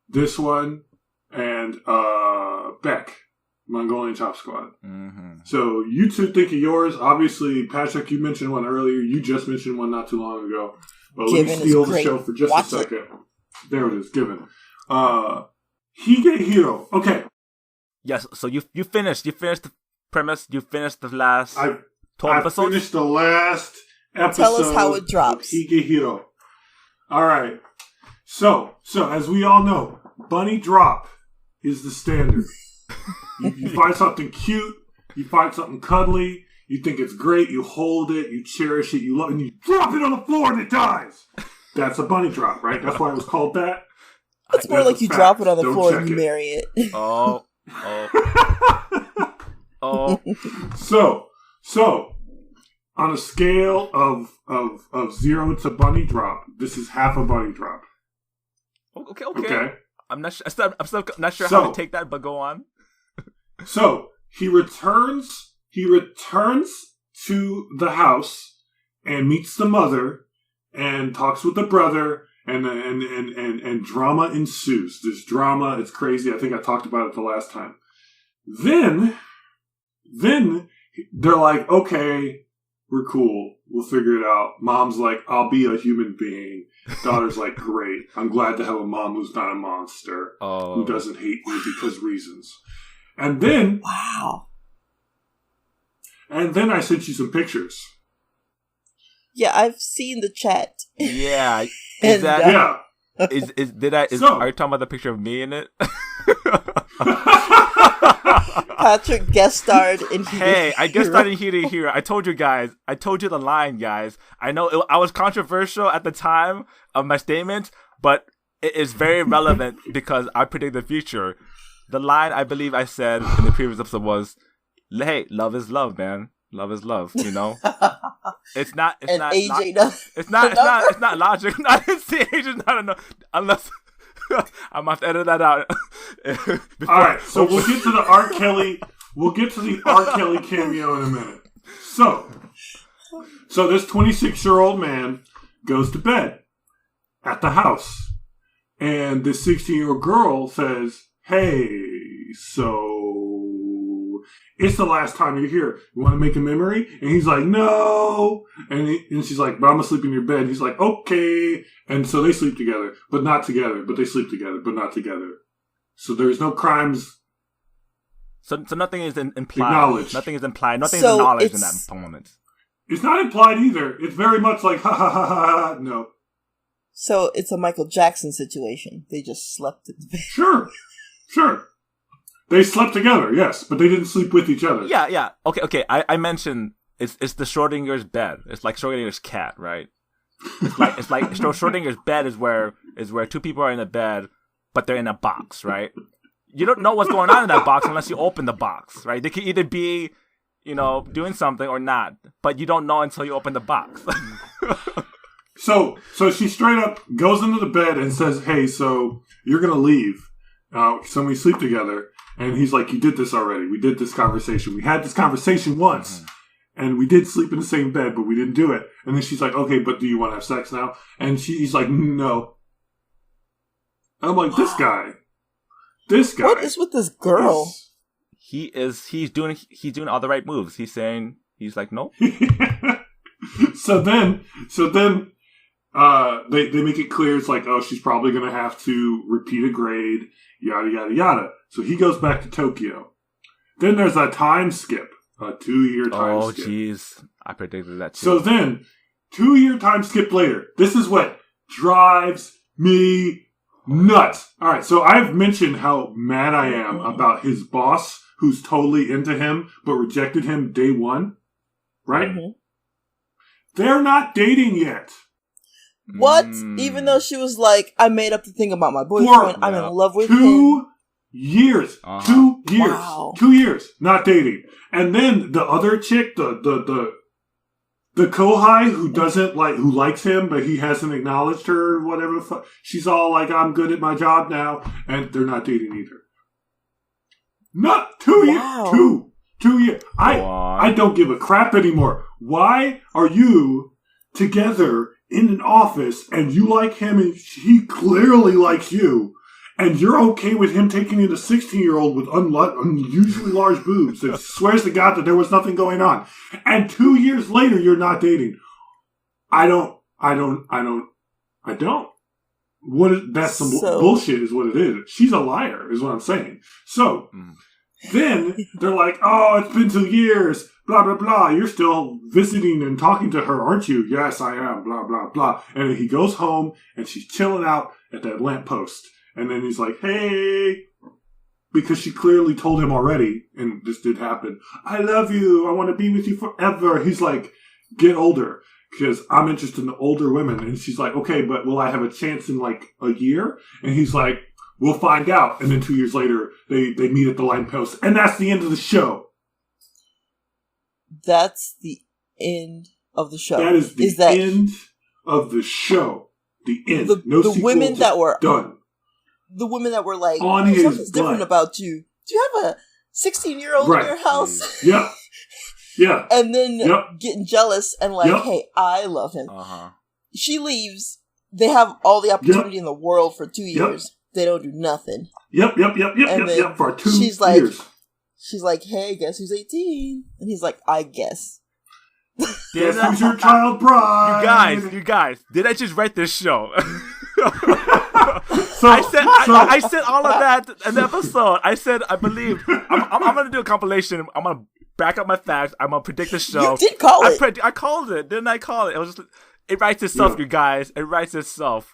this one, and Beck, Mongolian Chop Squad. Mm-hmm. So, you two think of yours. Obviously, Patrick, you mentioned one earlier. You just mentioned one not too long ago. But let me steal the show for just a second. There it is, Given. Higehiro. Okay. Yes, so you finished the premise, you finished the last 12 episodes? I finished the last episode. Tell us how it drops. Higehiro. All right. So as we all know, bunny drop is the standard. you find something cute, you find something cuddly, You think it's great. You hold it. You cherish it. You love it. And you drop it on the floor and it dies. That's a bunny drop, right? That's why it was called that. It's more like you drop it on the floor and you marry it. Oh. So, on a scale of 0 to bunny drop, this is half a bunny drop. Okay. I'm still not sure how to take that, but go on. So he returns to the house and meets the mother and talks with the brother, and drama ensues. There's drama. It's crazy. I think I talked about it the last time. Then they're like, okay, we're cool. We'll figure it out. Mom's like, I'll be a human being. Daughter's like, great. I'm glad to have a mom who's not a monster, who doesn't hate me because reasons. And then, wow. And then I sent you some pictures. Yeah, I've seen the chat. Yeah, Are you talking about the picture of me in it? Patrick guest starred in Higehiro. Hey, I guest starred in Higehiro. I told you guys. I told you the line, guys. I know I was controversial at the time of my statement, but it is very relevant because I predict the future. The line I believe I said in the previous episode was, "Hey, love is love, man. Love is love." You know, it's not logic. I didn't say age is not enough unless. I must edit that out. All right, so we'll get to the R. Kelly. We'll get to the R. Kelly cameo in a minute. So this 26-year-old man goes to bed at the house, and this 16-year-old girl says, "Hey, so it's the last time you're here. You want to make a memory?" And he's like, "No." And she's like, "But I'm gonna sleep in your bed." And he's like, "Okay." And so they sleep together, but not together. But they sleep together, but not together. So there's no crimes. So nothing is implied. Acknowledged. Nothing is implied. Nothing is acknowledged in that moment. It's not implied either. It's very much like, ha ha ha ha ha. No. So it's a Michael Jackson situation. They just slept in the bed. Sure. They slept together, yes, but they didn't sleep with each other. Yeah. Okay. I mentioned it's the Schrodinger's bed. It's like Schrodinger's cat, right? It's like Schrodinger's bed is where two people are in a bed, but they're in a box, right? You don't know what's going on in that box unless you open the box, right? They could either be, doing something or not, but you don't know until you open the box. So she straight up goes into the bed and says, "Hey, so you're gonna leave. So we sleep together." And he's like, "You did this already. We did this conversation. We had this conversation once." Mm-hmm. And we did sleep in the same bed, but we didn't do it. And then she's like, "Okay, but do you want to have sex now?" And he's like, "No." I'm like, This guy. What is with this girl? He's doing all the right moves. He's like, "No." So then, they make it clear. It's like, oh, she's probably going to have to repeat a grade, yada, yada, yada. So he goes back to Tokyo. Then there's a time skip. A 2-year time skip. Oh, jeez. I predicted that too. So then, 2-year time skip later. This is what drives me nuts. All right, so I've mentioned how mad I am about his boss, who's totally into him, but rejected him day one. Right? Mm-hmm. They're not dating yet. What? Even though she was like, I made up the thing about my boyfriend. I'm in love with him. 2 years. Uh-huh. 2 years. Wow. 2 years. Not dating. And then the other chick, the Kohai who likes him, but he hasn't acknowledged her or whatever the fuck. She's all like, I'm good at my job now. And they're not dating either. Not 2 years. 2 years. I don't give a crap anymore. Why are you together in an office and you like him and he clearly likes you? And you're okay with him taking in a 16-year-old with unusually large boobs that swears to God that there was nothing going on. And 2 years later, you're not dating. I don't. That's some bullshit is what it is. She's a liar is what I'm saying. So then they're like, oh, it's been 2 years, blah, blah, blah. You're still visiting and talking to her, aren't you? Yes, I am, blah, blah, blah. And then he goes home and she's chilling out at that lamppost. And then he's like, hey, because she clearly told him already, and this did happen. I love you. I want to be with you forever. He's like, get older, because I'm interested in older women. And she's like, okay, but will I have a chance in like a year? And he's like, we'll find out. And then 2 years later, they meet at the line post, and that's the end of the show. That's the end of the show. That is the end of the show. The end. The women that were done. The women that were like, something's different about you. Do you have a 16-year-old in your house? Yeah. Yeah. And then getting jealous and like, hey, I love him. Uh-huh. She leaves. They have all the opportunity in the world for 2 years. They don't do nothing. Yep. For 2 years. She's like, hey, guess who's 18? And he's like, I guess. Guess who's your child bride? You guys, did I just write this show? So, I said all of that in the episode. I said, I believe. I'm going to do a compilation. I'm going to back up my facts. I'm going to predict the show. You did call it. I called it. Didn't I call it? It writes itself, you guys. It writes itself.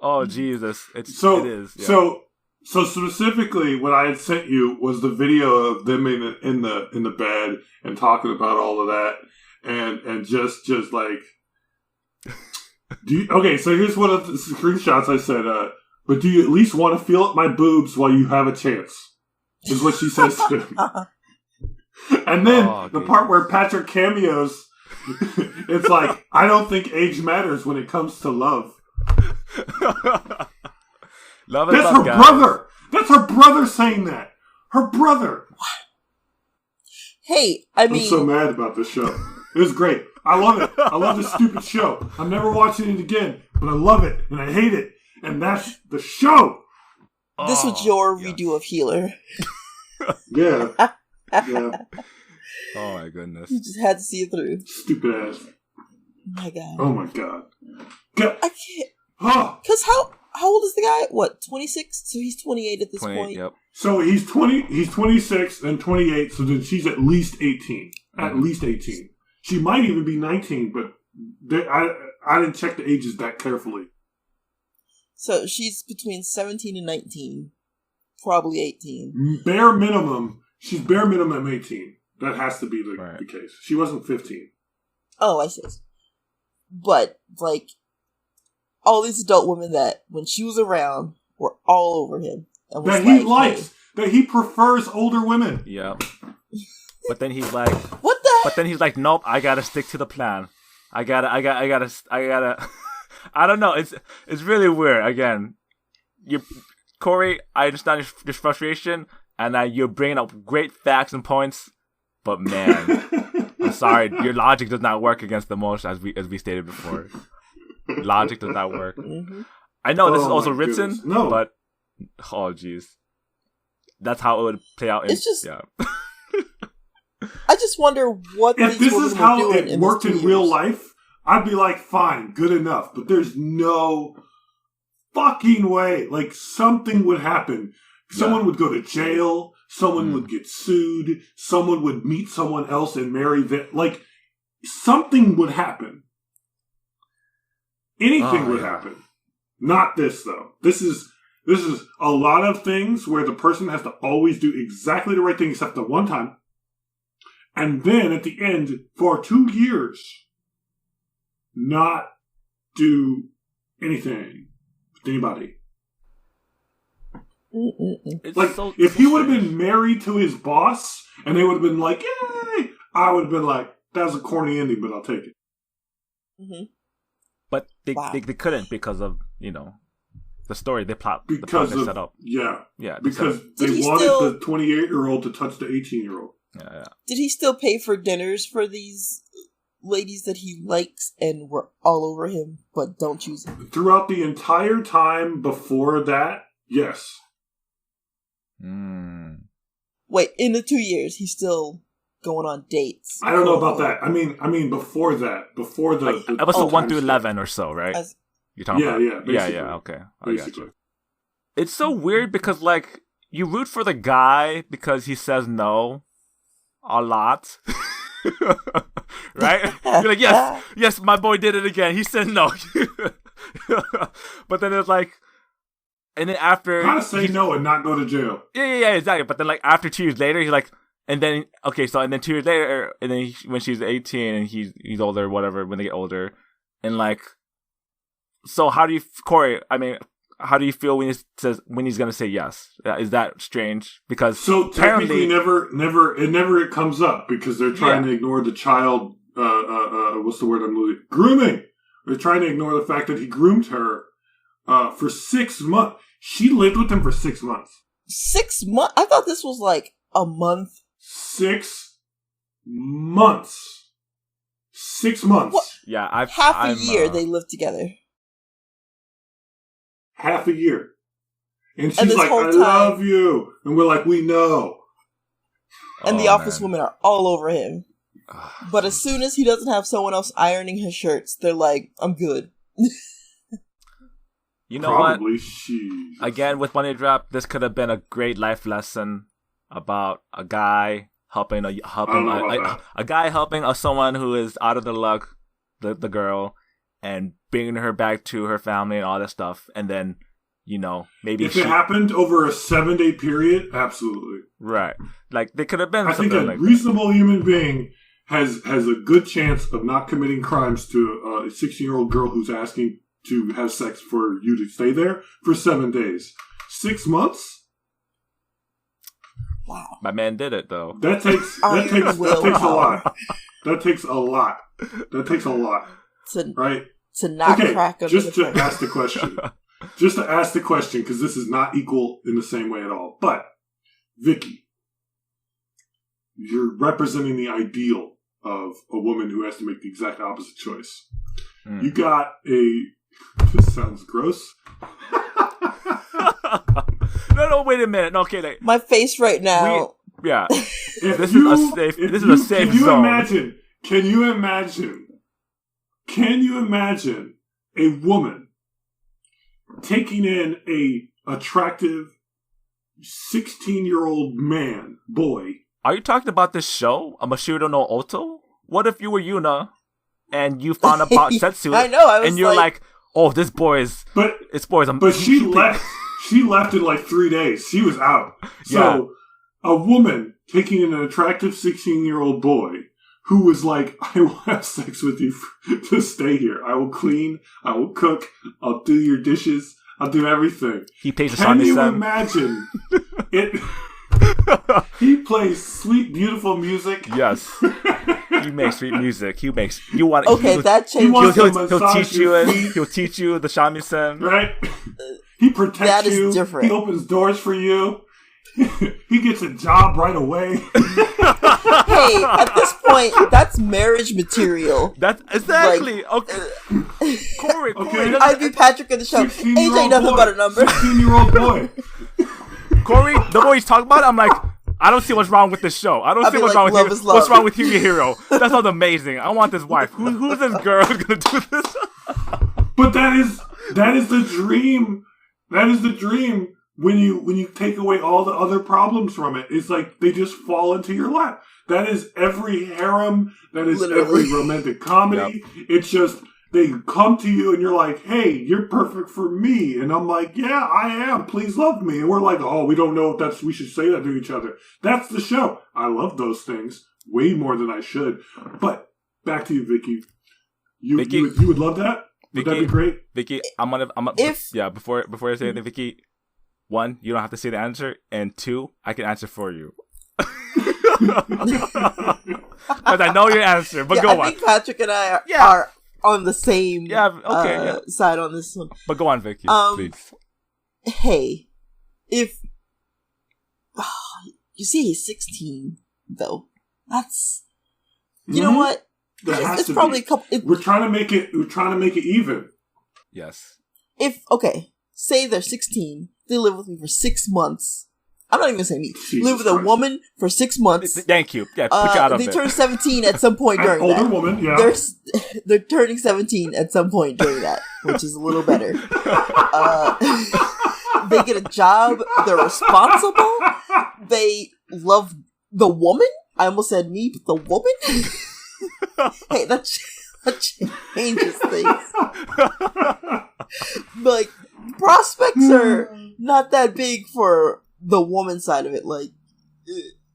Oh, Jesus. It is. Yeah. So specifically, what I had sent you was the video of them in the bed and talking about all of that, and just like, okay. So here's one of the screenshots I said. But do you at least want to feel at my boobs while you have a chance? Is what she says to him. And then the part where Patrick cameos, it's like, I don't think age matters when it comes to love. Love That's her brother. That's her brother saying that. Her brother. Hey, I'm so mad about this show. It was great. I love it. I love this stupid show. I'm never watching it again, but I love it and I hate it. And that's the show. This was your redo of Healer. Yeah. Oh my goodness. You just had to see it through. Stupid ass. Oh my god. I can't. Because how old is the guy? What, 26? So he's 28 at this point. Yep. So he's 26 and 28. So then she's at least 18. At least 18. She might even be 19, but I didn't check the ages that carefully. So she's between 17 and 19. Probably 18. Bare minimum. She's bare minimum 18. That has to be the case. She wasn't 15. Oh, I see. But, like, all these adult women that, when she was around, were all over him. And was that he likes. Hey. That he prefers older women. Yeah. But then he's like... What the heck? But then he's like, nope, I gotta stick to the plan. I gotta... I don't know. It's really weird. Again, Cori, I understand your frustration, and you're bringing up great facts and points, but man, I'm sorry, your logic does not work against the motion, as we stated before. Logic does not work. Mm-hmm. I know this is also written, but oh jeez, that's how it would play out. It's just, yeah. I just wonder what if this is how it worked in real life. I'd be like, fine, good enough. But there's no fucking way. Like, something would happen. Someone would go to jail. Someone would get sued. Someone would meet someone else and marry them. Like, something would happen. Anything would happen. Not this, though. This is a lot of things where the person has to always do exactly the right thing except the one time. And then, at the end, for 2 years... not do anything with anybody. Like, if he would have been married to his boss, and they would have been like, yay! I would have been like, that was a corny ending, but I'll take it. Mm-hmm. But they couldn't because of, the story, the plot they set up. Yeah. Because they wanted the 28-year-old to touch the 18-year-old. Yeah. Did he still pay for dinners for these ladies that he likes and were all over him, but don't choose him? Throughout the entire time before that, yes. Wait, in the 2 years, he's still going on dates. I don't know about that. I mean, before that, before the episode 1 through 11 or so, right? You're talking about? Yeah. Okay, I got you. It's so weird because, like, you root for the guy because he says no a lot. Right? You're like, yes, my boy did it again. He said no. But then it's like, And then after... How to say no and not go to jail. Yeah, exactly. But then, like, after 2 years later, he's like... And then, okay, so, and then 2 years later, and then when she's 18 and he's older, whatever, when they get older, and, like... So how do you... Cori, I mean, how do you feel when he's going to say yes? Is that strange? Because so technically it never comes up because they're trying to ignore the child, what's the word I'm losing? Grooming! They're trying to ignore the fact that he groomed her for 6 months. She lived with him for 6 months. 6 months? I thought this was like a month. 6 months. 6 months. What? Yeah, half a year they lived together. Half a year. And she's like, I love you. And we're like, we know. And the office women are all over him. But as soon as he doesn't have someone else ironing his shirts, they're like, I'm good. You know Probably what? She. Again, with Money Drop, this could have been a great life lesson about a guy helping someone who is out of the luck, the girl, and bringing her back to her family and all that stuff. And then, you know, maybe if it happened over a 7-day period, absolutely. Right. Like, they could have been I think a like reasonable human being has a good chance of not committing crimes to a 16-year-old girl who's asking to have sex for you to stay there for 7 days. 6 months? Wow. My man did it, though. That takes a lot. That takes a lot. That takes a lot. Right? To not crack up. Just to ask the question. Just to ask the question, because this is not equal in the same way at all. But, Vicky, you're representing the ideal of a woman who has to make the exact opposite choice. You got this sounds gross. No, wait a minute. Okay, like, my face right now. This is a safe zone. Can you imagine a woman taking in a attractive 16-year-old boy? Are you talking about this show, Mashiro no Oto? What if you were Yuna and you found about Setsu? I know. And you're like, oh, this boy is. But she left. She left in like 3 days. She was out. So a woman taking in an attractive 16-year-old boy who was like, I will have sex with you to stay here. I will clean. I will cook. I'll do your dishes. I'll do everything. He pays the Can you imagine it? He plays sweet, beautiful music. Yes. He makes sweet music. That changes. He'll teach you the shamisen. Right? He protects that is you. Different. He opens doors for you. He gets a job right away. Hey, at this point, that's marriage material. That's exactly okay. Cori. I'd be Patrick in the show. Age ain't nothing but a number. 16-year-old boy. Cori, the boy he's talking about, I'm like, I don't see what's wrong with this show. I don't see what's wrong with him. What's wrong with Higehiro? That sounds amazing. I want this wife. Who's this girl who's gonna do this? But that is the dream. That is the dream. When you take away all the other problems from it, it's like they just fall into your lap. That is every harem. That is every romantic comedy. Yep. It's just they come to you and you're like, hey, you're perfect for me. And I'm like, yeah, I am. Please love me. And we're like, oh, we don't know if we should say that to each other. That's the show. I love those things way more than I should. But back to you, Vicky. You would love that? Would that be great? Vicky, before I say anything, Vicky, 1, you don't have to say the answer, and 2, I can answer for you. Because I know your answer, but go on. I think Patrick and I are on the same side on this one. But go on, Vicky, please. Hey, if you see he's 16, though, that's you know what? It's probably a couple. We're trying to make it. We're trying to make it even. Yes. Say they're 16. They live with me for 6 months. I'm not even gonna say me. Live with a woman for 6 months. Thank you. Yeah, put you out of it. They turn 17 at some point during that. Older woman, yeah. They're turning 17 at some point during that, which is a little better. They get a job. They're responsible. They love the woman. I almost said me, but the woman. Hey, that changes things. Like, prospects are not that big for the woman side of it. Like,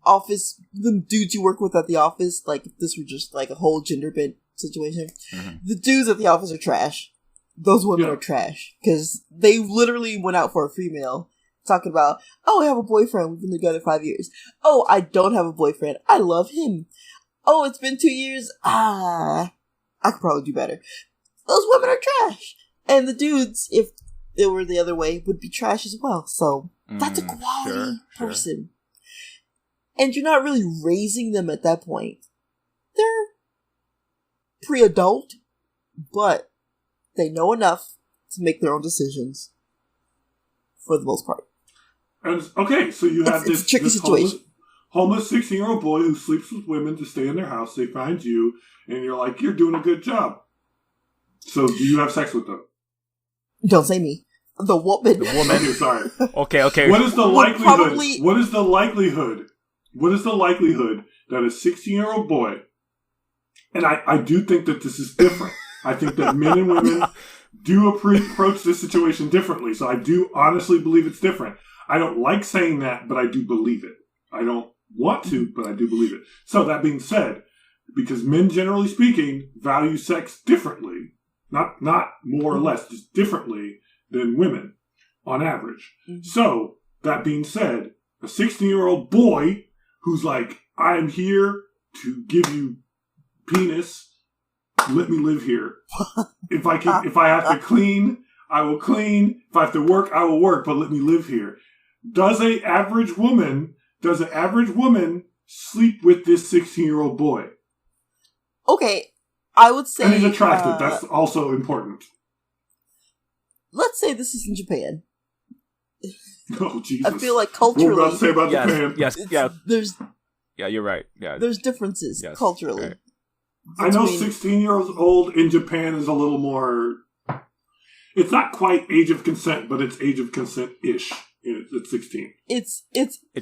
office, the dudes you work with at the office, like, if this were just, like, a whole gender bent situation, the dudes at the office are trash. Those women are trash. Because they literally went out for a free meal, talking about, oh, I have a boyfriend, we've been together 5 years. Oh, I don't have a boyfriend, I love him. Oh, it's been 2 years, I could probably do better. Those women are trash. And the dudes, if it were the other way, would be trash as well. So, that's a quality person. And you're not really raising them at that point. They're pre-adult, but they know enough to make their own decisions. For the most part. And, okay, so you have this tricky situation. Homeless 16-year-old boy who sleeps with women to stay in their house. They find you, and you're like, you're doing a good job. So, do you have sex with them? Don't say me. The woman. Okay, sorry. Okay. What is the likelihood? What is the likelihood? What is the likelihood that a 16-year-old boy, and I do think that this is different. I think that men and women do approach this situation differently. So I do honestly believe it's different. I don't like saying that, but I do believe it. I don't want to, but I do believe it. So that being said, because men, generally speaking, value sex differently, not more or less, just differently than women on average. So that being said, a 16-year-old boy who's like, I'm here to give you penis, let me live here. If I have to clean, I will clean. If I have to work, I will work, but let me live here. Does an average woman sleep with this 16-year-old boy? Okay, I would say... And he's attractive. That's also important. Let's say this is in Japan. Oh, Jesus. I feel like culturally... What we're about to say about Japan. Yeah, you're right. Yeah, there's differences culturally. Right. I know 16-year-old in Japan is a little more... It's not quite age of consent, but it's age of consent-ish. It's 16. It's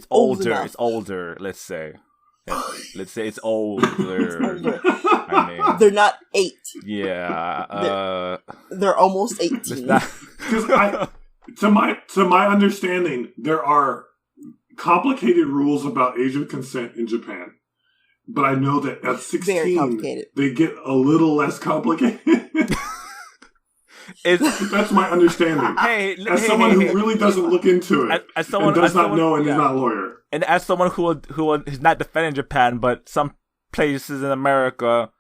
older. Enough. It's older, let's say. Yeah, let's say it's older. I mean, they're not 8. Yeah. They're almost 18. Because to my understanding, there are complicated rules about age of consent in Japan. But I know that at 16, they get a little less complicated. That's my understanding. As someone who really doesn't look into it, and does not know, and is not a lawyer. And as someone who is not defending Japan, but some places in America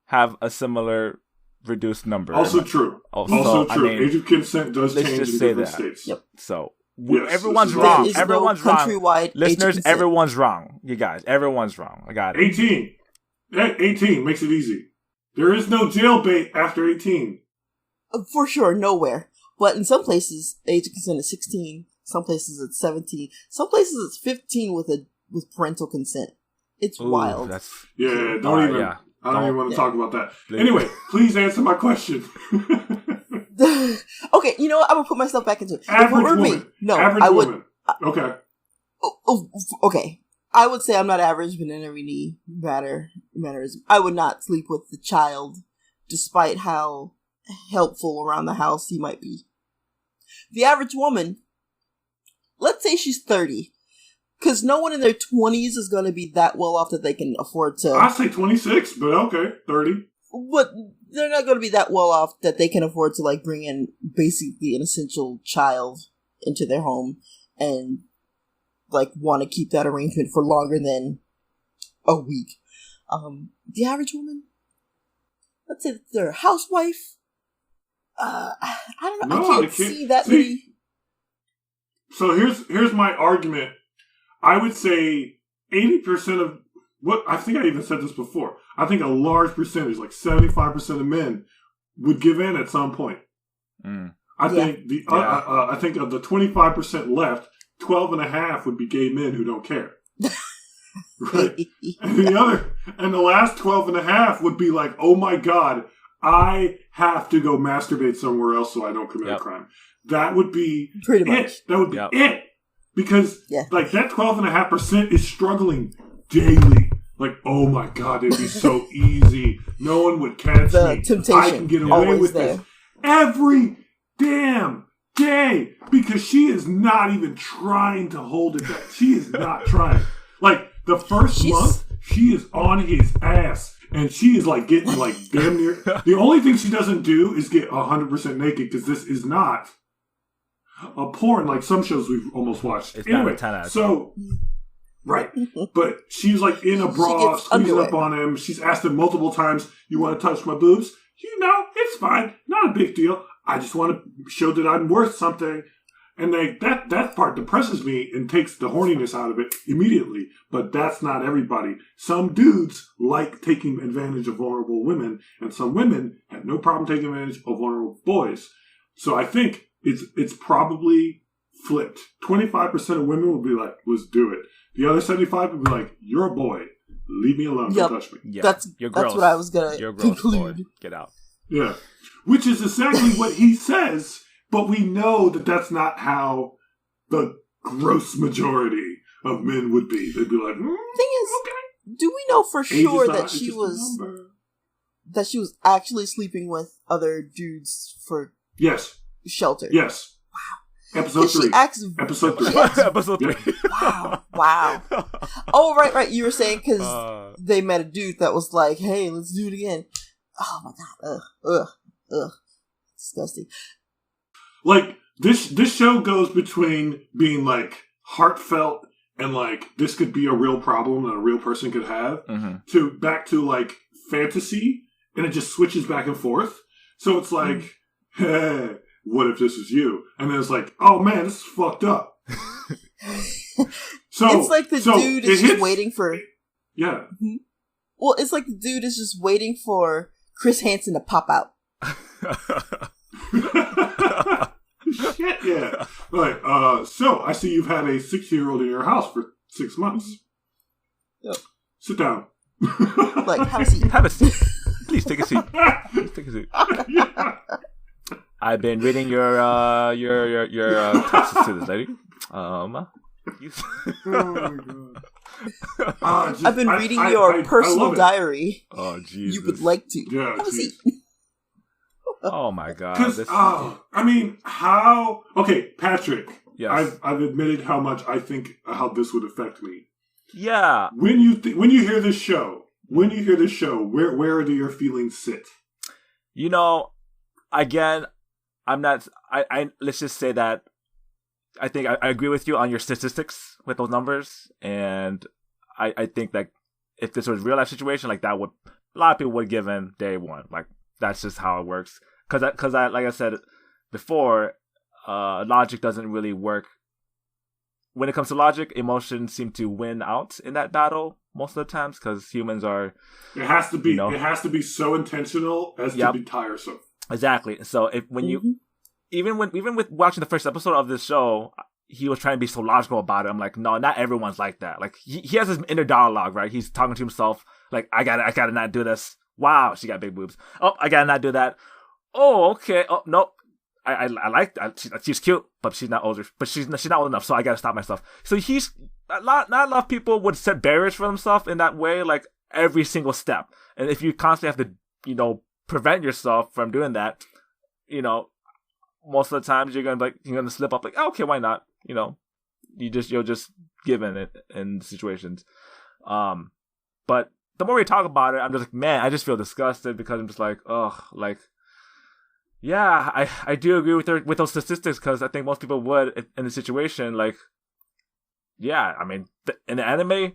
have a similar reduced number. Also true. Also true. I mean, age of consent does change in different states. Yep. So everyone's wrong. Everyone's wrong. Listeners, everyone's wrong. You guys, everyone's wrong. I got it. 18. 18 makes it easy. There is no jailbait after 18. For sure, nowhere. But in some places, age of consent is 16. Some places it's 17. Some places it's 15 with parental consent. It's wild. I don't even want to talk about that. Anyway, please answer my question. Okay, you know what? I'm gonna put myself back into it. Average woman. I would. Okay. Okay. I would say I'm not average, but in every mannerism. I would not sleep with the child, despite how helpful around the house he might be. The average woman, let's say she's 30, because no one in their 20s is going to be that well off that they can afford to... I say 26, but okay, 30. But they're not going to be that well off that they can afford to, like, bring in basically an essential child into their home and, like, want to keep that arrangement for longer than a week. The average woman, let's say they're a housewife. I don't know. I can't see that many. So here's my argument. I would say 80% of what I think I even said this before. I think a large percentage, like 75% of men, would give in at some point. I think of the 25% left, 12.5 would be gay men who don't care. Right, and the last 12.5 would be like, oh my god, I have to go masturbate somewhere else so I don't commit a crime. That would be pretty much. That would be it. Because like that 12.5% is struggling daily. Like, oh my god, it'd be so easy. No one would catch me. Temptation. I can get away with this every damn gay because she is not even trying to hold it back. She is not trying. Like, the first month, she is on his ass. And she is like getting like damn near. The only thing she doesn't do is get 100% naked because this is not a porn like some shows we've almost watched. It's anyway, not a 10 out of 10. So, right. But she's like in a bra, squeezing up on him. She's asked him multiple times, "You want to touch my boobs?" You know, it's fine. Not a big deal. I just want to show that I'm worth something. And that part depresses me and takes the horniness out of it immediately. But that's not everybody. Some dudes like taking advantage of vulnerable women, and some women have no problem taking advantage of vulnerable boys. So I think it's probably flipped. 25% of women will be like, "Let's do it." The other 75 will be like, "You're a boy. Leave me alone. Don't touch me." Yeah. That's what I was going to conclude. Boy. Get out. Yeah. Which is exactly what he says. But we know that that's not how the gross majority of men would be. They'd be like, thing is, okay. Do we know for sure that she was actually sleeping with other dudes for shelter? Yes. Wow. Episode 3. Episode 3. Episode 3. Wow. Oh, right. You were saying because they met a dude that was like, "Hey, let's do it again." Oh my god. Ugh. Disgusting. Like, this show goes between being, like, heartfelt and, like, this could be a real problem that a real person could have, to back to, like, fantasy, and it just switches back and forth. So it's like, hey, what if this is you? And then it's like, oh, man, this is fucked up. So it's like the dude is just waiting for... Yeah. Mm-hmm. Well, it's like the dude is just waiting for Chris Hansen to pop out. Shit, yeah. Like, so I see you've had a 6-year-old in your house for 6 months. Yep. Sit down. Like, have a seat. Have a seat. Please take a seat. Take a seat. I've been reading your texts to this lady. Oh my God. I've been reading your personal diary. Oh, Jesus. You would like to. Yeah, have a seat. Oh my God! I mean, how? Okay, Patrick. Yes. I've admitted how much I think how this would affect me. Yeah. When you hear this show, where do your feelings sit? You know, again, I'm not. I let's just say that I think I agree with you on your statistics with those numbers, and I think that if this was a real life situation, like that would a lot of people would give in day one. Like that's just how it works. Because I like I said before, logic doesn't really work. When it comes to logic, emotions seem to win out in that battle most of the times because humans are. It has to be. You know, it has to be so intentional as to be tiresome. Exactly. So when even with watching the first episode of this show, he was trying to be so logical about it. I'm like, no, not everyone's like that. Like he has his inner dialogue, right? He's talking to himself, like, I gotta not do this. Wow, she got big boobs. Oh, I gotta not do that. Oh, okay. Oh, no. I like that. She's cute, but she's not older. But she's not old enough, so I gotta stop myself. So not a lot of people would set barriers for themselves in that way, like every single step. And if you constantly have to, prevent yourself from doing that, most of the times you're gonna slip up. Like, oh, okay, why not? You'll just give in it in situations. But the more we talk about it, I'm just like, man, I just feel disgusted because I'm just like, ugh, like. Yeah, I do agree with those statistics because I think most people would in the situation. Like, yeah, I mean, in the anime,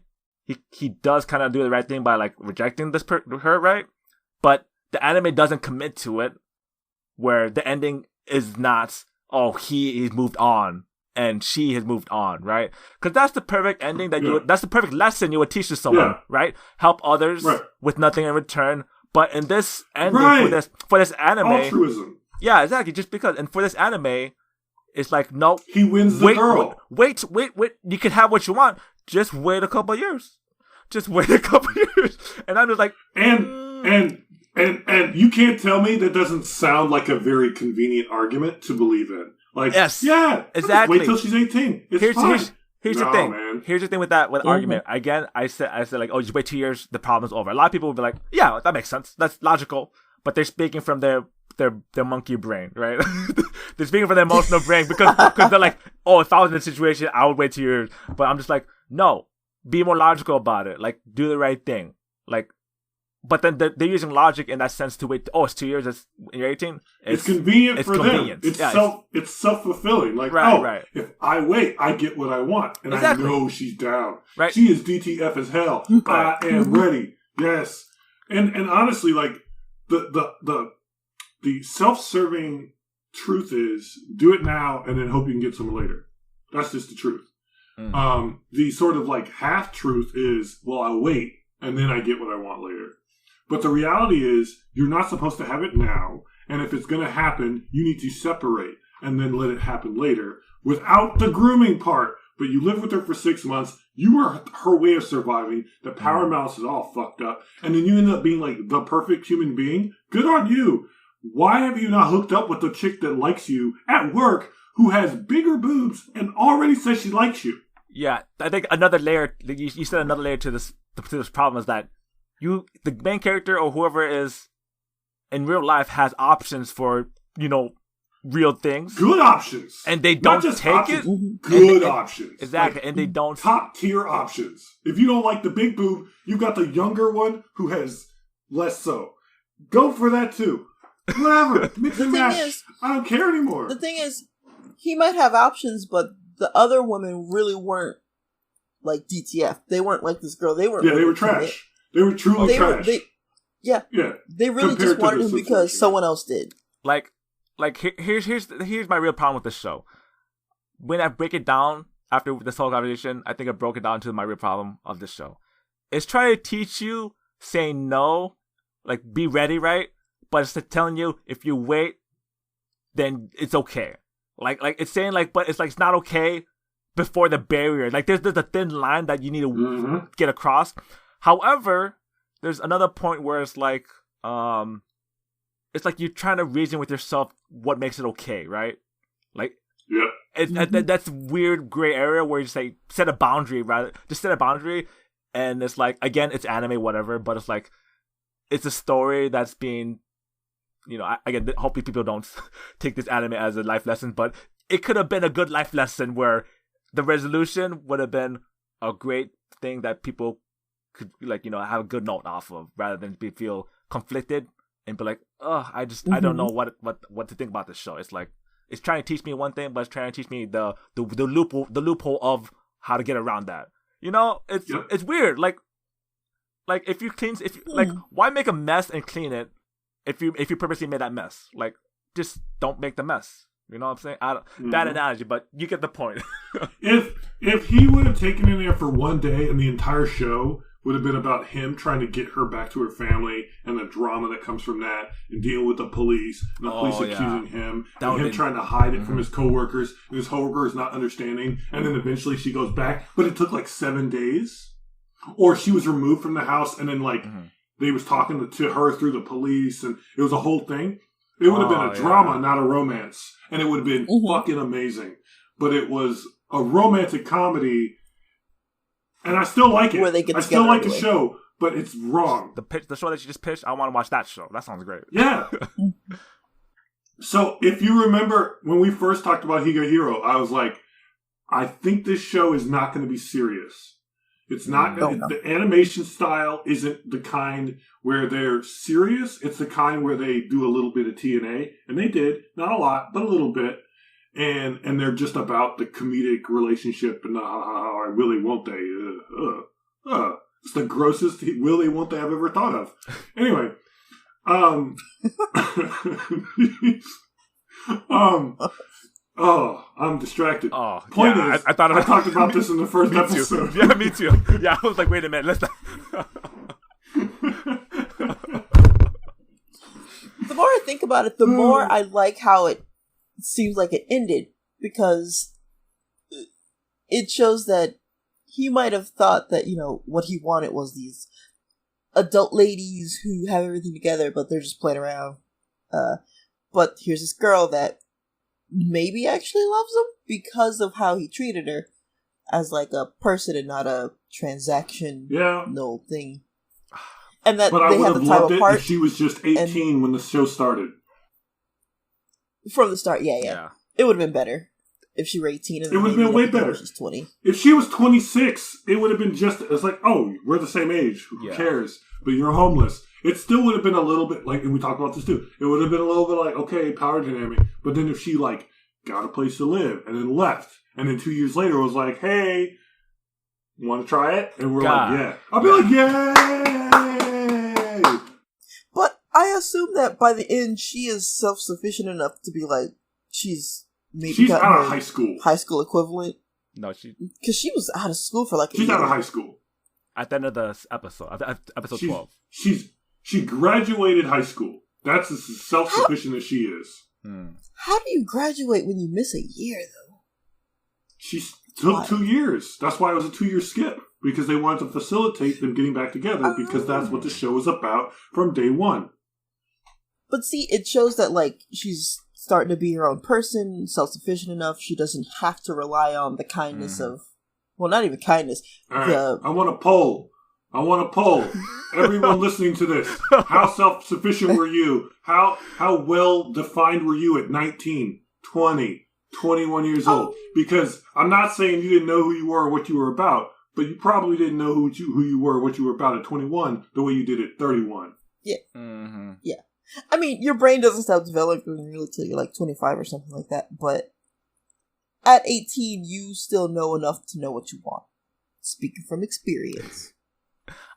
he does kind of do the right thing by like rejecting her, right? But the anime doesn't commit to it, where the ending is not, oh, he's moved on and she has moved on, right? Because that's the perfect ending that's the perfect lesson you would teach to someone, right? Help others with nothing in return. But in this ending for this anime, altruism. Yeah, exactly. Just because, and for this anime, it's like no. He wins the girl. Wait. You can have what you want. Just wait a couple of years. And I'm just like, and you can't tell me that doesn't sound like a very convenient argument to believe in. Like, yes, yeah, exactly. Wait till she's 18. It's fine. Here's the thing. Man. Here's the thing with that argument. Again, I said like, oh, just wait 2 years, the problem's over. A lot of people would be like, yeah, that makes sense. That's logical. but they're speaking from their monkey brain, right? They're speaking from their emotional brain because they're like, oh, if I was in this situation, I would wait 2 years. But I'm just like, no, be more logical about it. Like, do the right thing. Like, but then they're using logic in that sense to wait. Oh, it's 2 years. You're 18. It's convenient for them. It's self-fulfilling. Like, right. If I wait, I get what I want, and exactly. I know she's down. Right. She is DTF as hell. Right. I am ready. Yes. And honestly, like the self-serving truth is do it now and then hope you can get some later. That's just the truth. The sort of like half truth is, well, I'll wait and then I get what I want later. But the reality is you're not supposed to have it now. And if it's going to happen, you need to separate and then let it happen later without the grooming part. But you live with her for 6 months. You are her way of surviving. The power mouse is all fucked up. And then you end up being like the perfect human being. Good on you. Why have you not hooked up with the chick that likes you at work who has bigger boobs and already says she likes you? Yeah, I think another layer, you said another layer to this problem is that the main character or whoever is in real life has options for, real things. Good options. And they don't take options, it. Good options. Exactly. Like, and they don't. Top tier options. If you don't like the big boob, you've got the younger one who has less so. Go for that too. Whatever. Mix and match. I don't care anymore. The thing is, he might have options, but the other women really weren't like DTF. They weren't like this girl. They weren't. Yeah, they were trash. They were truly trash. Yeah. They really just wanted him because someone else did. Like here's my real problem with this show. When I break it down after this whole conversation, I think I broke it down to my real problem of this show. It's trying to teach you saying no, like be ready, right? But it's telling you if you wait, then it's okay. Like it's saying but it's like it's not okay before the barrier. Like there's a thin line that you need to get across. However, there's another point where it's like you're trying to reason with yourself what makes it okay, right? Like, yeah, that's weird gray area where you say set a boundary, rather just set a boundary, and it's like again it's anime whatever, but it's like it's a story that's being, again hopefully people don't take this anime as a life lesson, but it could have been a good life lesson where the resolution would have been a great thing that people could have a good note off of rather than feel conflicted and be like, I don't know what to think about this show. It's like it's trying to teach me one thing, but it's trying to teach me the loophole of how to get around that. It's weird. Like if you why make a mess and clean it if you purposely made that mess? Like just don't make the mess. You know what I'm saying? Bad analogy, but you get the point. If he would have taken in there for one day and the entire show would have been about him trying to get her back to her family and the drama that comes from that and dealing with the police and the police accusing him and him trying to hide it from his coworkers and his coworkers not understanding, and then eventually she goes back, but it took like 7 days, or she was removed from the house and then they was talking to her through the police and it was a whole thing. It would have been a drama, not a romance, and it would have been fucking amazing. But it was a romantic comedy. And I still like it. I still like the show, but it's wrong. The show that you just pitched, I want to watch that show. That sounds great. Yeah. So if you remember when we first talked about Higehiro, I was like, I think this show is not going to be serious. It's not. The animation style isn't the kind where they're serious. It's the kind where they do a little bit of TNA, and they did not a lot, but a little bit. And they're just about the comedic relationship and how I really won't they. It's the grossest will they won't they I've ever thought of. Anyway, I'm distracted. Point is, I talked about this in the first episode. Yeah, me too. Yeah, I was like, wait a minute, let's not. The more I think about it, the more I like how it seems like it ended, because it shows that he might have thought that, what he wanted was these adult ladies who have everything together, but they're just playing around. But here's this girl that maybe actually loves him because of how he treated her as like a person and not a transaction. Yeah. No thing. and that But I they would had have the time loved it apart if she was just 18 when the show started. from the start. Yeah. It would have been better if she were 18. And it would have been way better. She's 20. If she was 26, it would have been just, it's like, oh, we're the same age. Who cares? But you're homeless. It still would have been a little bit like, and we talked about this too, it would have been a little bit like, okay, power dynamic. But then if she, like, got a place to live and then left, and then 2 years later was like, hey, you want to try it? And we're like, yeah. I'll be like, yay! But I assume that by the end, she is self-sufficient enough to be like, she's out of high school. High school equivalent. No, because she was out of school for like a year. She's out of high school. At the end of the episode, episode 12. She graduated high school. That's as self-sufficient as she is. How do you graduate when you miss a year, though? She took 2 years. That's why it was a 2-year skip. Because they wanted to facilitate them getting back together. Because that's what the show is about from day one. But see, it shows that, like, she's starting to be her own person, self-sufficient enough. She doesn't have to rely on the kindness of... Well, not even kindness. All right. I want a poll. Everyone listening to this. How self-sufficient were you? How well-defined were you at 19, 20, 21 years old? Because I'm not saying you didn't know who you were or what you were about, but you probably didn't know who you were or what you were about at 21 the way you did at 31. Yeah. Mm-hmm. Yeah. I mean, your brain doesn't stop developing really till you're like 25 or something like that, but at 18, you still know enough to know what you want. Speaking from experience.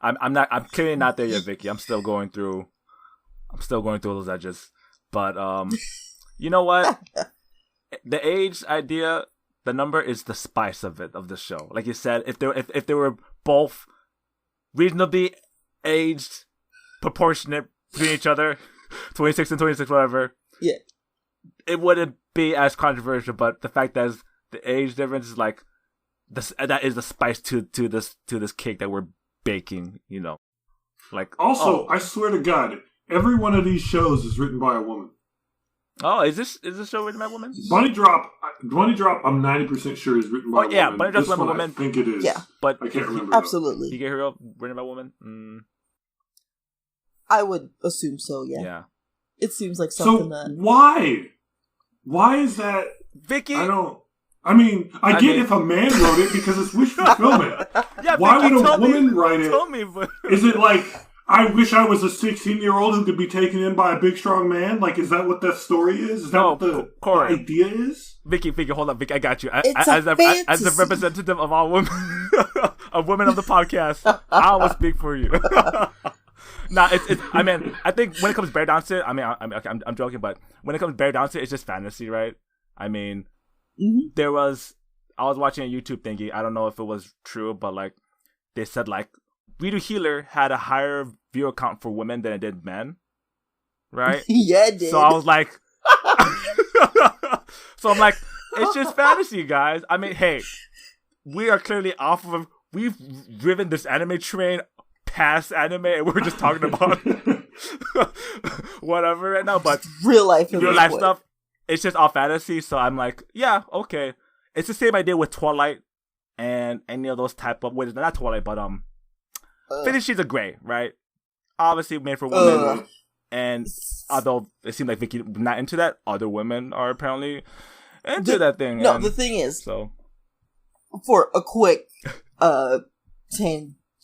I'm clearly not there yet, Vicky. I'm still going through those edges. But you know what? The age idea, the number is the spice of the show. Like you said, if they were both reasonably aged, proportionate between each other, 26 and 26, whatever. Yeah. It wouldn't be as controversial, but the fact that the age difference is like that is the spice to this cake that we're baking, you know. Like also, I swear to God, every one of these shows is written by a woman. Oh, is this show written by a woman? Bunny Drop, I'm 90% sure is written by a woman. Yeah, Bunny Drop's written by a woman. I think it is. Yeah, but I can't remember. Absolutely. Higehiro written by a woman. I would assume so. Yeah. Yeah. It seems like something that. Why? Why is that? Vicky? I get if a man wrote it because it's wish fulfillment. Yeah, why Vicky, would a woman write it? Tell me, but... Is it like, I wish I was a 16-year-old who could be taken in by a big, strong man? Like, is that what that story is? Is that what the idea is? Vicky, hold up. Vicky, I got you. As a representative of all women, of women of the podcast, I will speak for you. Nah, it's. I mean, I think when it comes bare down to it, I'm joking, but when it comes bare down to it, it's just fantasy, right? I mean, I was watching a YouTube thingy. I don't know if it was true, but like they said, like Redo Healer had a higher viewer count for women than it did men, right? Yeah, it did. So I was like, I'm like, it's just fantasy, guys. I mean, hey, we are clearly we've driven this anime train past anime, and we're just talking about whatever right now, but real life stuff, it's just all fantasy. So I'm like, yeah, okay. It's the same idea with Twilight and any of those type of, not Twilight, but 50 Shades of Grey, right? Obviously made for women, and although it seemed like Vicky not into that, other women are apparently into that thing. No, the thing is, so for a quick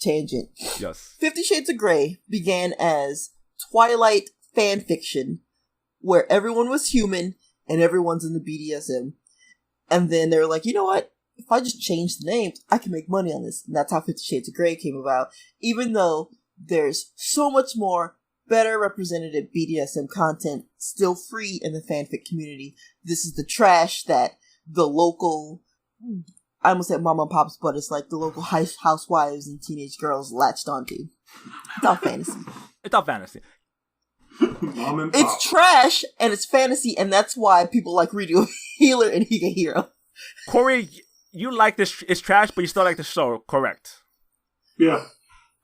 tangent. Yes. 50 Shades of Grey began as Twilight fan fiction where everyone was human and everyone's in the BDSM. And then they were like, you know what? If I just change the names, I can make money on this. And that's how 50 Shades of Grey came about. Even though there's so much more better representative BDSM content still free in the fanfic community, this is the trash that the local... I almost said mom and pops, but it's like the local housewives and teenage girls latched onto. It's all fantasy. It's all fantasy. Mom and pop. It's trash, and it's fantasy, and that's why people like Redo Healer and Higehiro. Cori, you like this, it's trash, but you still like the show, correct? Yeah.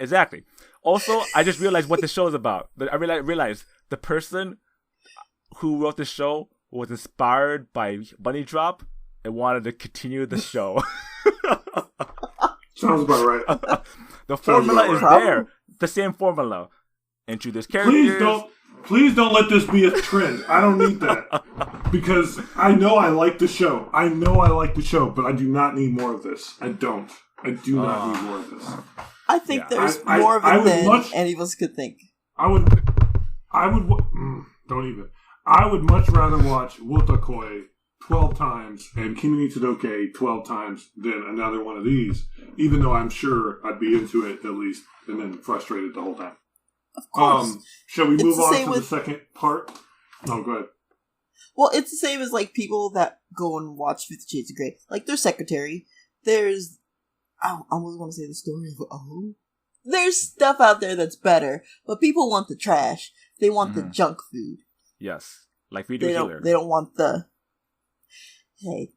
Exactly. Also, I just realized what the show is about. I realized the person who wrote the show was inspired by Bunny Drop and wanted to continue the show. Sounds about right. The formula is there. the same formula. Introduce characters. Please don't let this be a trend. I don't need that. Because I know I like the show. But I do not need more of this. I don't. I do not need more of this. I think there's more of it than any of us could think. I would much rather watch Wotakoi 12 times and Kimi ni Todoke 12 times than another one of these, even though I'm sure I'd be into it at least and then frustrated the whole time. Of course. Shall we move on to the second part? No, go ahead. Well, it's the same as, like, people that go and watch 50 Shades of Grey. Like, their secretary. There's... I almost want to say the story of... There's stuff out there that's better, but people want the trash. They want the junk food. Yes. Like we do here. They don't want the... Hey.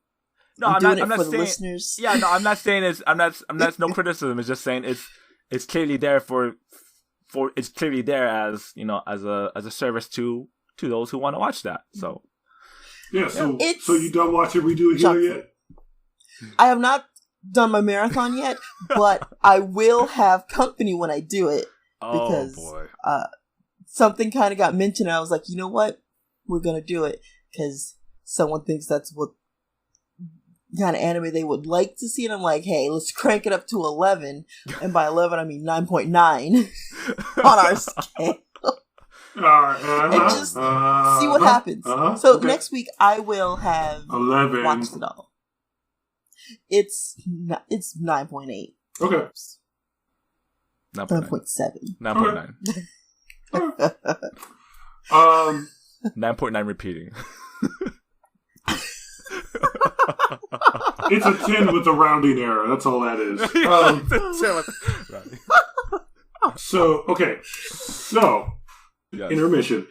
No, I'm not saying... listeners. Yeah, no, I'm not saying it's... I'm not no criticism. It's just saying it's clearly there for it's clearly there as, you know, as a service to those who want to watch that. So so you done watching Redo Here yet? I have not done my marathon yet, but I will have company when I do it because something kind of got mentioned. And I was like, you know what, we're gonna do it because someone thinks that's what kind of anime they would like to see, and I'm like, hey, let's crank it up to 11, and by 11 I mean 9.9 on our scale. And just see what happens. Next week I will have 11. watched it all. It's 9.8. Okay. 9.7. 9.9. 9.9 repeating. It's a 10 with a rounding error. That's all that is. Intermission.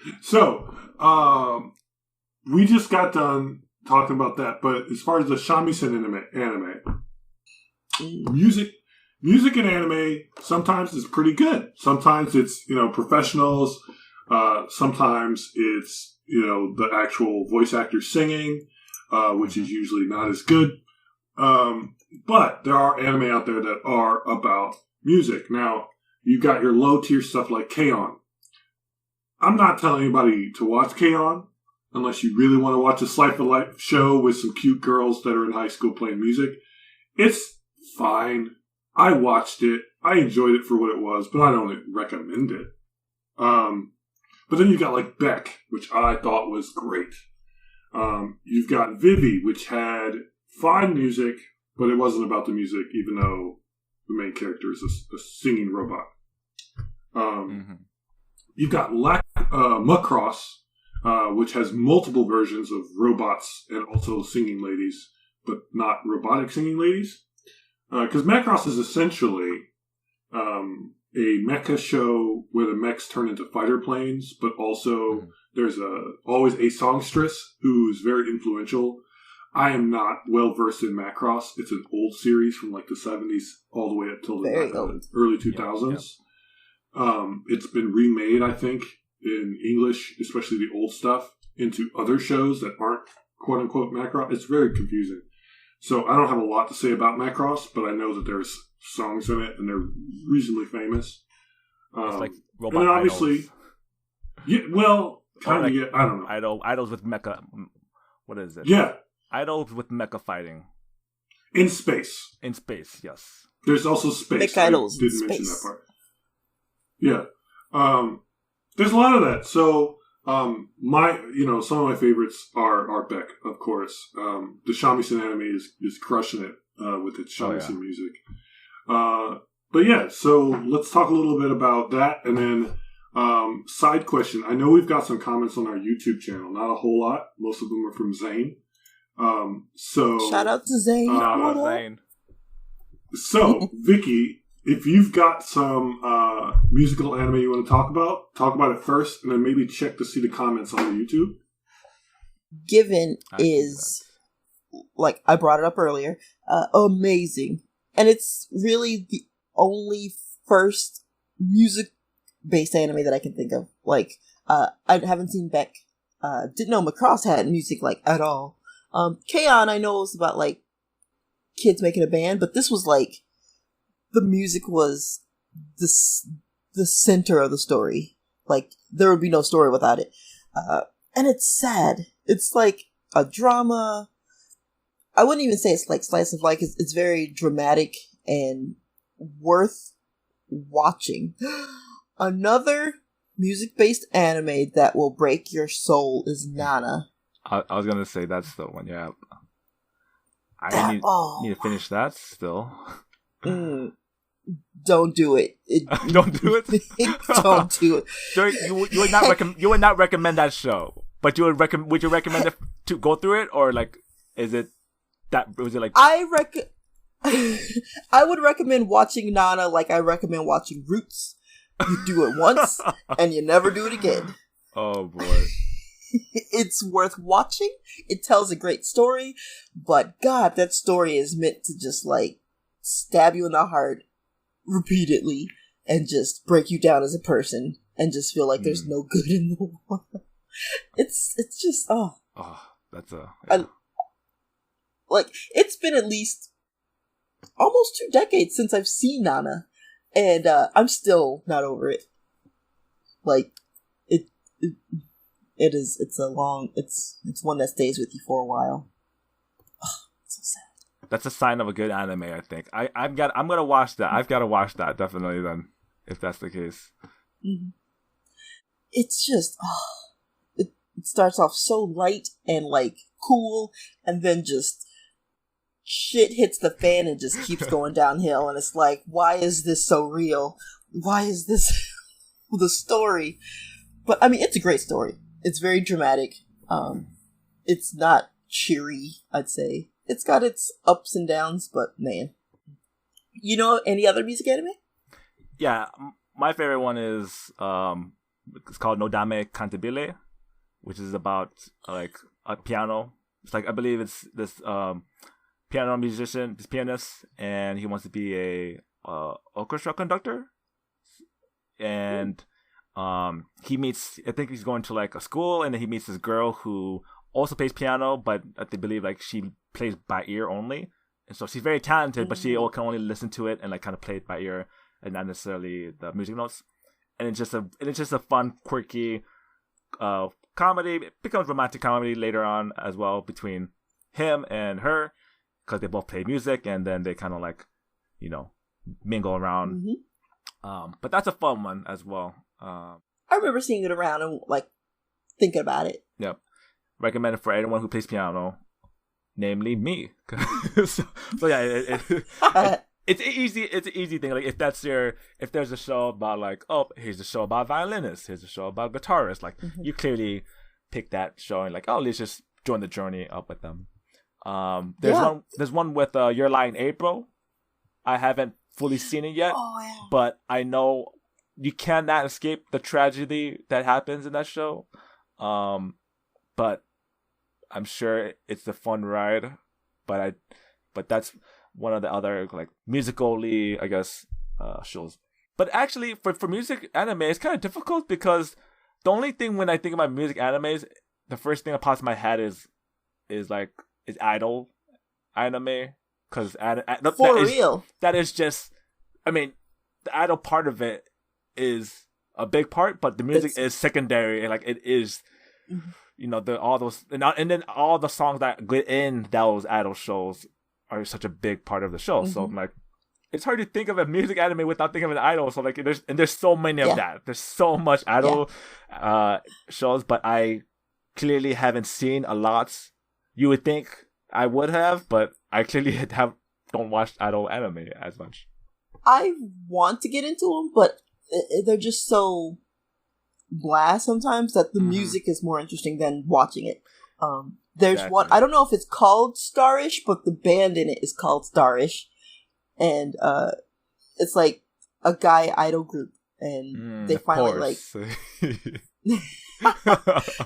We just got done talking about that, but as far as the Shamisen anime, music in anime sometimes is pretty good. Sometimes it's, you know, professionals. Sometimes it's, you know, the actual voice actors singing, which is usually not as good. But there are anime out there that are about music. Now, you've got your low tier stuff like K-On! I'm not telling anybody to watch K-On! Unless you really want to watch a slice of life show with some cute girls that are in high school playing music. It's fine. I watched it. I enjoyed it for what it was, but I don't recommend it. But then you've got like Beck, which I thought was great. You've got Vivi, which had fine music, but it wasn't about the music, even though the main character is a singing robot. You've got Macross, which has multiple versions of robots and also singing ladies, but not robotic singing ladies. Because Macross is essentially a mecha show where the mechs turn into fighter planes, but also there's always a songstress who's very influential. I am not well versed in Macross. It's an old series from like the 70s all the way up till the early 2000s. It's been remade, I think, in English, especially the old stuff, into other shows that aren't quote unquote Macross. It's very confusing. So I don't have a lot to say about Macross, but I know that there's songs in it and they're reasonably famous. It's like robot and then obviously, idols. Yeah, well, kind of. Like I don't know. Idols with mecha. What is it? Yeah, idols with mecha fighting in space. In space, yes. There's also space. Mecha idols. Didn't mention that part. Yeah. There's a lot of that. So, some of my favorites are Beck, of course. The Shamisen anime is crushing it with its Shamisen music. But yeah, so let's talk a little bit about that, and then side question. I know we've got some comments on our YouTube channel. Not a whole lot. Most of them are from Zane. So shout out to Zane. Shout out Zane. So, Vicky, if you've got some musical anime you want to talk about it first, and then maybe check to see the comments on the YouTube. Given is, like I brought it up earlier, amazing. And it's really the only first music-based anime that I can think of. Like, I haven't seen Beck. Didn't know Macross had music, like, at all. K-On! I know it was about, like, kids making a band, but this was, like, the music was the center of the story. Like, there would be no story without it. And it's sad. It's like a drama. I wouldn't even say it's like slice of life. It's very dramatic and worth watching. Another music-based anime that will break your soul is Nana. I was gonna say that's the one. Yeah, I need to finish that still. Don't do it. Don't do it. Don't do it. So you would not recommend that show, but would you recommend it to go through it, or like is it that was it like I would recommend watching Nana like I recommend watching Roots. You do it once and you never do it again. Oh boy. It's worth watching. It tells a great story, but God, that story is meant to just like stab you in the heart repeatedly and just break you down as a person and just feel like there's no good in the world. It's just that's like it's been at least almost 2 decades since I've seen Nana, and I'm still not over it. Like it's one that stays with you for a while. It's so sad. That's a sign of a good anime, I think. I'm gonna watch that. I've got to watch that definitely then, if that's the case. Mm-hmm. It's just it starts off so light and like cool, and then just shit hits the fan and just keeps going downhill. And it's like, why is this so real? Why is this the story? But I mean, it's a great story. It's very dramatic. It's not cheery, I'd say. It's got its ups and downs, but man. You know any other music anime? Yeah, my favorite one is it's called Nodame Cantabile, which is about like a piano. It's like I believe it's this piano musician, this pianist, and he wants to be a orchestra conductor. And he meets, I think he's going to like a school, and then he meets this girl who also plays piano, but they believe like she plays by ear only. And so she's very talented, but she can only listen to it and like kind of play it by ear and not necessarily the music notes. And it's just a fun, quirky comedy. It becomes romantic comedy later on as well between him and her, because they both play music, and then they kind of like, mingle around. But that's a fun one as well. I remember seeing it around and like thinking about it. Yep. Recommended for anyone who plays piano, namely me. so yeah, it's an easy thing. Like if there's a show about like, oh, here's a show about violinists, here's a show about guitarists. Like you clearly pick that show and like, oh, let's just join the journey up with them. There's one with Your Lie in April. I haven't fully seen it yet, but I know you cannot escape the tragedy that happens in that show. But I'm sure it's a fun ride. But that's one of the other like musically, I guess, shows. But actually, for music anime, it's kind of difficult because the only thing when I think about music animes, the first thing that pops in my head is idol anime, because that is just, I mean, the idol part of it is a big part, but the music is secondary, and like it is, all those and then all the songs that get in those idol shows are such a big part of the show. So I'm like, it's hard to think of a music anime without thinking of an idol. So like, there's so many of that. There's so much idol shows, but I clearly haven't seen a lot. You would think I would have, but I clearly don't watch idol anime as much. I want to get into them, but they're just so blah sometimes that the music is more interesting than watching it. There's one, I don't know if it's called Starish, but the band in it is called Starish. And it's like a guy idol group, and they finally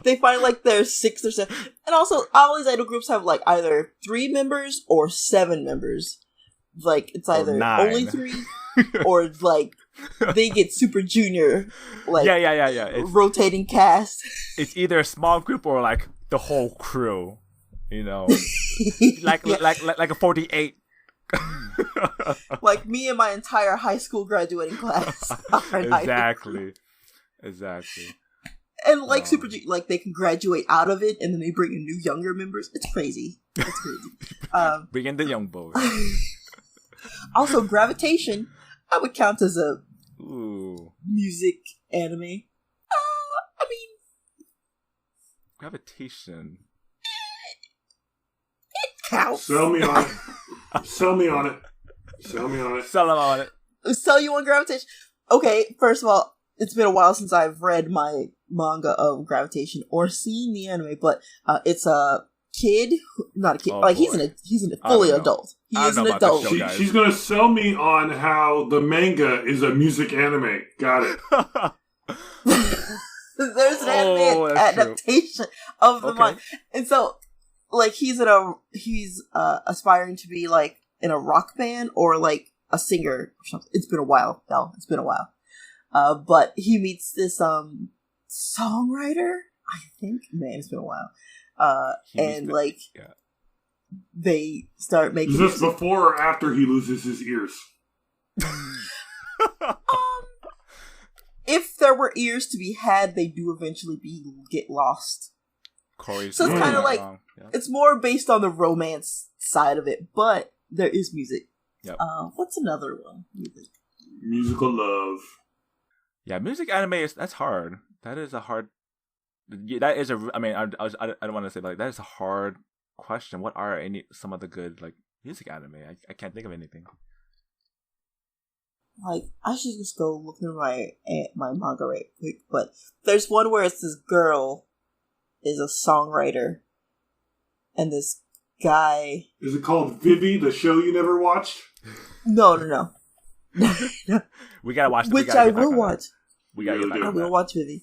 they find like there's 6 or 7, and also all these idol groups have like either 3 members or 7 members. Like it's either only 3 or like they get super junior, like it's, rotating cast. It's either a small group or like the whole crew, like a 48. Like me and my entire high school graduating class. Exactly. And like Super G, like they can graduate out of it, and then they bring in new younger members. It's crazy. Bring in the young boys. Also, Gravitation, I would count as a music anime. I mean, Gravitation. It counts. Sell me on it. Sell me on it. Sell them on it. Sell you on Gravitation. Okay, first of all, it's been a while since I've read my manga of Gravitation or seen the anime, but it's a kid, not a kid, he's a fully adult. He is an adult. She's gonna sell me on how the manga is a music anime. Got it. There's an anime adaptation of the manga, and so like he's aspiring to be like in a rock band or like a singer or something. It's been a while, though. But he meets this songwriter, I think. Man, it's been a while. They start making. Is this before or after he loses his ears? If there were ears to be had, they do eventually get lost. Cori's so it's kind of like it's more based on the romance side of it, but there is music. Yep. What's another one? Musical love. Yeah, music anime that's hard. That is a hard. That is a. I mean, I don't want to say like that is a hard question. What are some of the good like music anime? I can't think of anything. Like I should just go look through my manga right quick, but there's one where it's this girl is a songwriter, and this guy. Is it called Vivi, the show you never watched? No. We gotta watch. Which I will watch. We gotta get back on that. I will watch Vivi.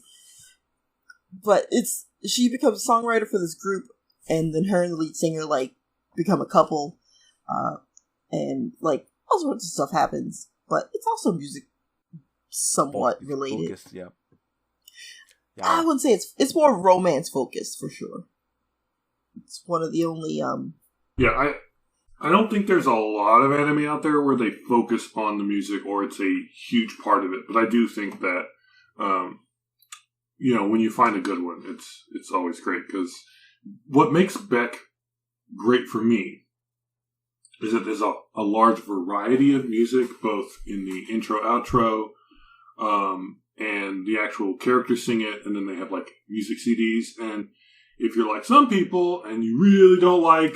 But she becomes a songwriter for this group, and then her and the lead singer like become a couple, and like all sorts of stuff happens. But it's also music, somewhat related. Focused, yeah. I wouldn't say it's more romance focused for sure. It's one of the only Yeah, I don't think there's a lot of anime out there where they focus on the music or it's a huge part of it. But I do think that, when you find a good one, it's always great. Because what makes Beck great for me is that there's a large variety of music, both in the intro, outro, and the actual characters sing it. And then they have like music CDs. And if you're like some people and you really don't like,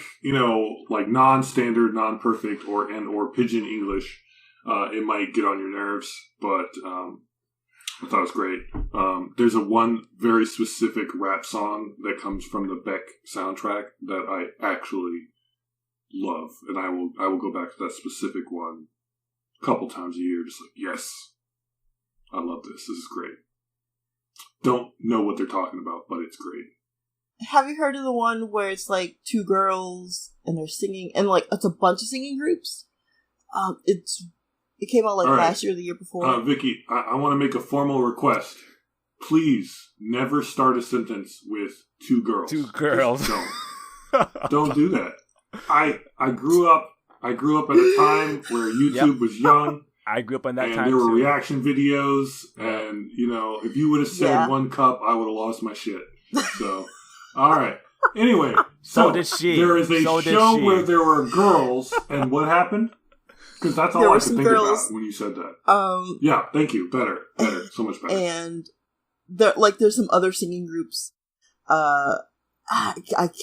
like non-standard, non-perfect, or pidgin English, it might get on your nerves. But I thought it was great. There's one very specific rap song that comes from the Beck soundtrack that I actually love, and I will go back to that specific one a couple times a year. Just like, yes, I love this. This is great. Don't know what they're talking about, but it's great. Have you heard of the one where it's like two girls and they're singing, and like it's a bunch of singing groups? It came out like last year or the year before. Vicky, I want to make a formal request. Please never start a sentence with two girls. Two girls. Don't do that. I grew up at a time where YouTube was young. I grew up on that time. And there were reaction videos, and if you would have said one cup, I would have lost my shit. So, all right. Anyway, so did she. There is a show where there were girls, and what happened? Because that's all I could think about when you said that. Yeah, thank you. Better, so much better. And there's some other singing groups. I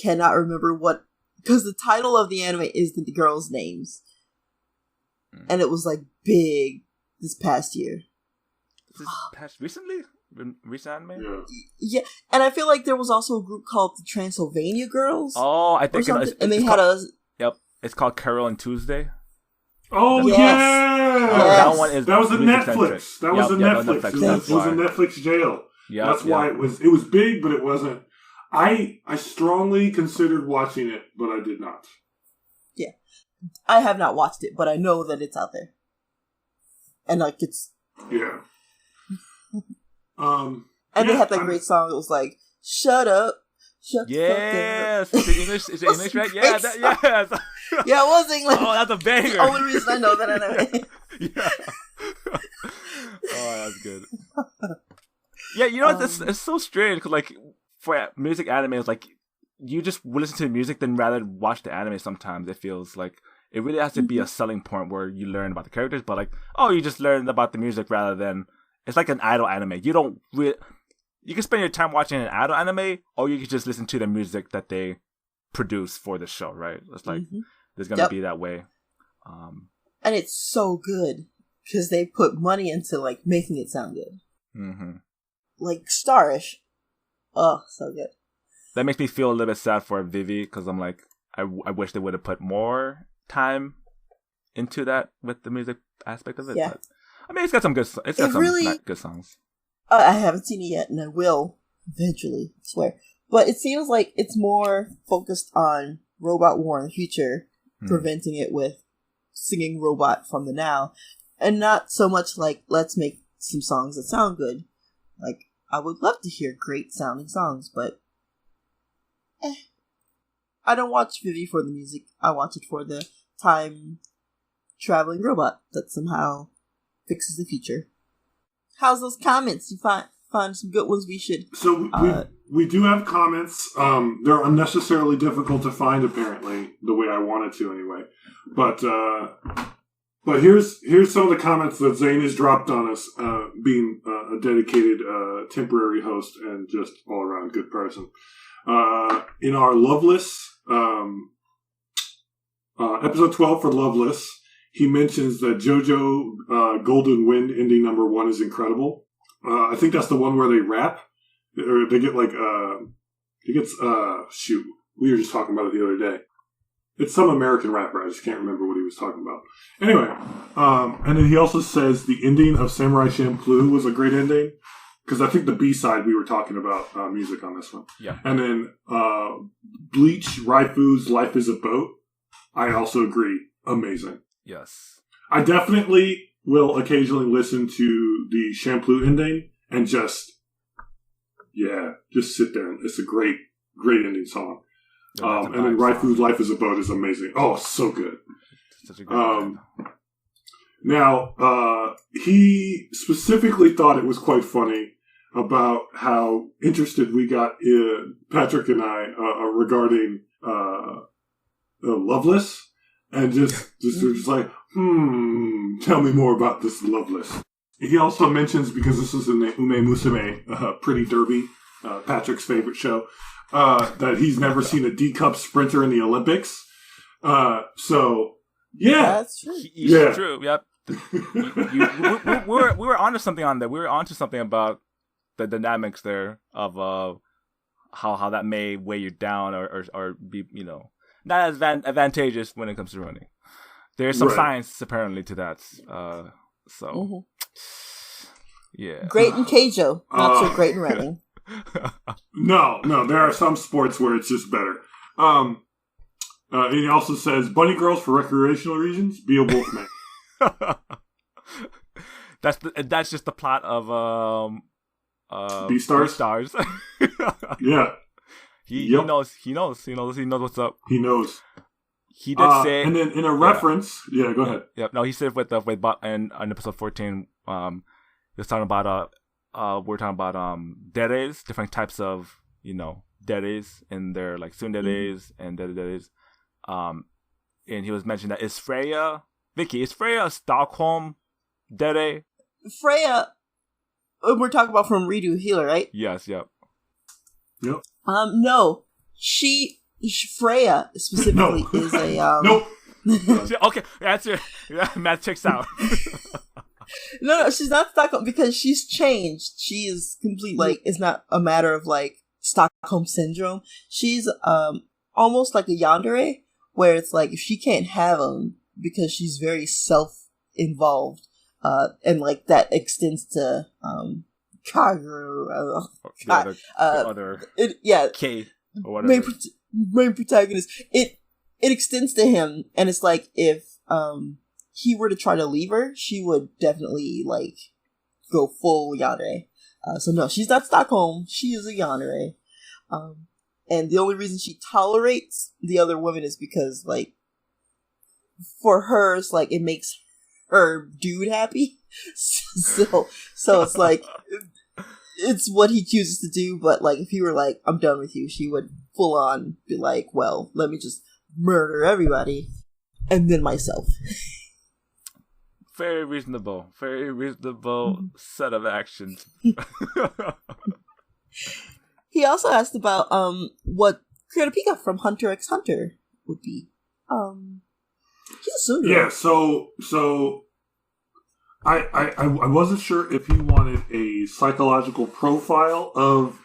cannot remember what, because the title of the anime is the girls' names, and it was like big this past year. This past recently? Recent anime? Yeah, and I feel like there was also a group called the Transylvania Girls. Oh, I think and they had a. Yep, it's called Carol and Tuesday. Oh yes. That one is. That was a Netflix. That was a Netflix. It was a Netflix jail. Yeah, that's why it was. It was big, but it wasn't. I strongly considered watching it, but I did not. Yeah, I have not watched it, but I know that it's out there, and like it's. Yeah. And they had that great song. It was like, "Shut up, shut the fuck up." Yes, is it English? Is it English, right? Yeah, yes. Yeah, it was English. Oh, that's a banger. The only reason I know that anime. Yeah. Oh, that's good. Yeah, you know, it's so strange because, like, for music anime, it's like you just listen to the music then rather watch the anime. Sometimes it feels like it really has to be a selling point where you learn about the characters, but like, oh, you just learn about the music rather than it's like an idol anime. You don't really. You can spend your time watching an idol anime, or you can just listen to the music that they produce for the show, right? It's like there's gonna be that way. And it's so good because they put money into like making it sound good. Mm-hmm. Like Starish. Oh, so good. That makes me feel a little bit sad for Vivi because I'm like, I wish they would have put more time into that with the music aspect of it. Yeah. But, I mean, it's got some good. It's got some really, good songs. I haven't seen it yet, and I will eventually. I swear. But it seems like it's more focused on robot war in the future, preventing it with singing robot from the now, and not so much like let's make some songs that sound good. Like I would love to hear great sounding songs, but I don't watch Vivi for the music. I watch it for the time traveling robot that somehow fixes the future. How's those comments? You find some good ones we should... So we do have comments. They're unnecessarily difficult to find, apparently, the way I wanted to anyway. But here's some of the comments that Zane has dropped on us, being a dedicated temporary host and just all-around good person. In our Loveless, episode 12 for Loveless, he mentions that JoJo Golden Wind ending number 1 is incredible. I think that's the one where they rap. Or they get like, shoot. We were just talking about it the other day. It's some American rapper. I just can't remember what he was talking about. Anyway, and then he also says the ending of Samurai Champloo was a great ending. Because I think the B-side, we were talking about music on this one. Yeah. And then Bleach, Raifu's Life is a Boat. I also agree. Amazing. Yes. I definitely will occasionally listen to the Champloo ending and just sit there. It's a great, great ending song. Yeah, and then Raifu's Life is a Boat is amazing. Oh, so good. Such a good Now, he specifically thought it was quite funny about how interested we got, Patrick and I, regarding Loveless. And just like, tell me more about this Loveless. He also mentions, because this is in the Ume Musume Pretty Derby, Patrick's favorite show, that he's never seen a D-cup sprinter in the Olympics. So, yeah. That's true. It's true, yep. We were onto something on that. We were onto something about the dynamics there of how that may weigh you down or be, not as advantageous when it comes to running. There's some science apparently to that. Yeah. Great in Keijo, not so great in running. No, there are some sports where it's just better. And he also says, bunny girls for recreational reasons, be a wolfman. That's just the plot of Beastars. Beastars. Yeah. He knows what's up. He knows. He did say, and then in a reference, go ahead. Yeah, no, he said with on episode 14, he was talking about we're talking about deres, different types of deres, and they're like tsunderes and deres. And he was mentioning that Vicky, is Freya a Stockholm dere? Freya, we're talking about from Redo Healer, right? Yes, yep. No, Freya specifically is a Nope. Okay, that's it. Matt checks out. No, she's not Stockholm because she's changed. She is complete. Like, it's not a matter of like Stockholm syndrome. She's almost like a yandere, where it's like if she can't have them because she's very self-involved, and like that extends to Kaguru, K or whatever. Main protagonist. It extends to him, and it's like if he were to try to leave her, she would definitely like go full yandere. So no, she's not Stockholm. She is a yandere. And the only reason she tolerates the other women is because like for her, it's like it makes her dude happy. So it's like it's what he chooses to do. But like, if he were like, "I'm done with you," she would full on be like, "Well, let me just murder everybody and then myself." Very reasonable set of actions. He also asked about what Kurapika from Hunter x Hunter would be. He's a tsundere. Yeah, so I wasn't sure if he wanted a psychological profile of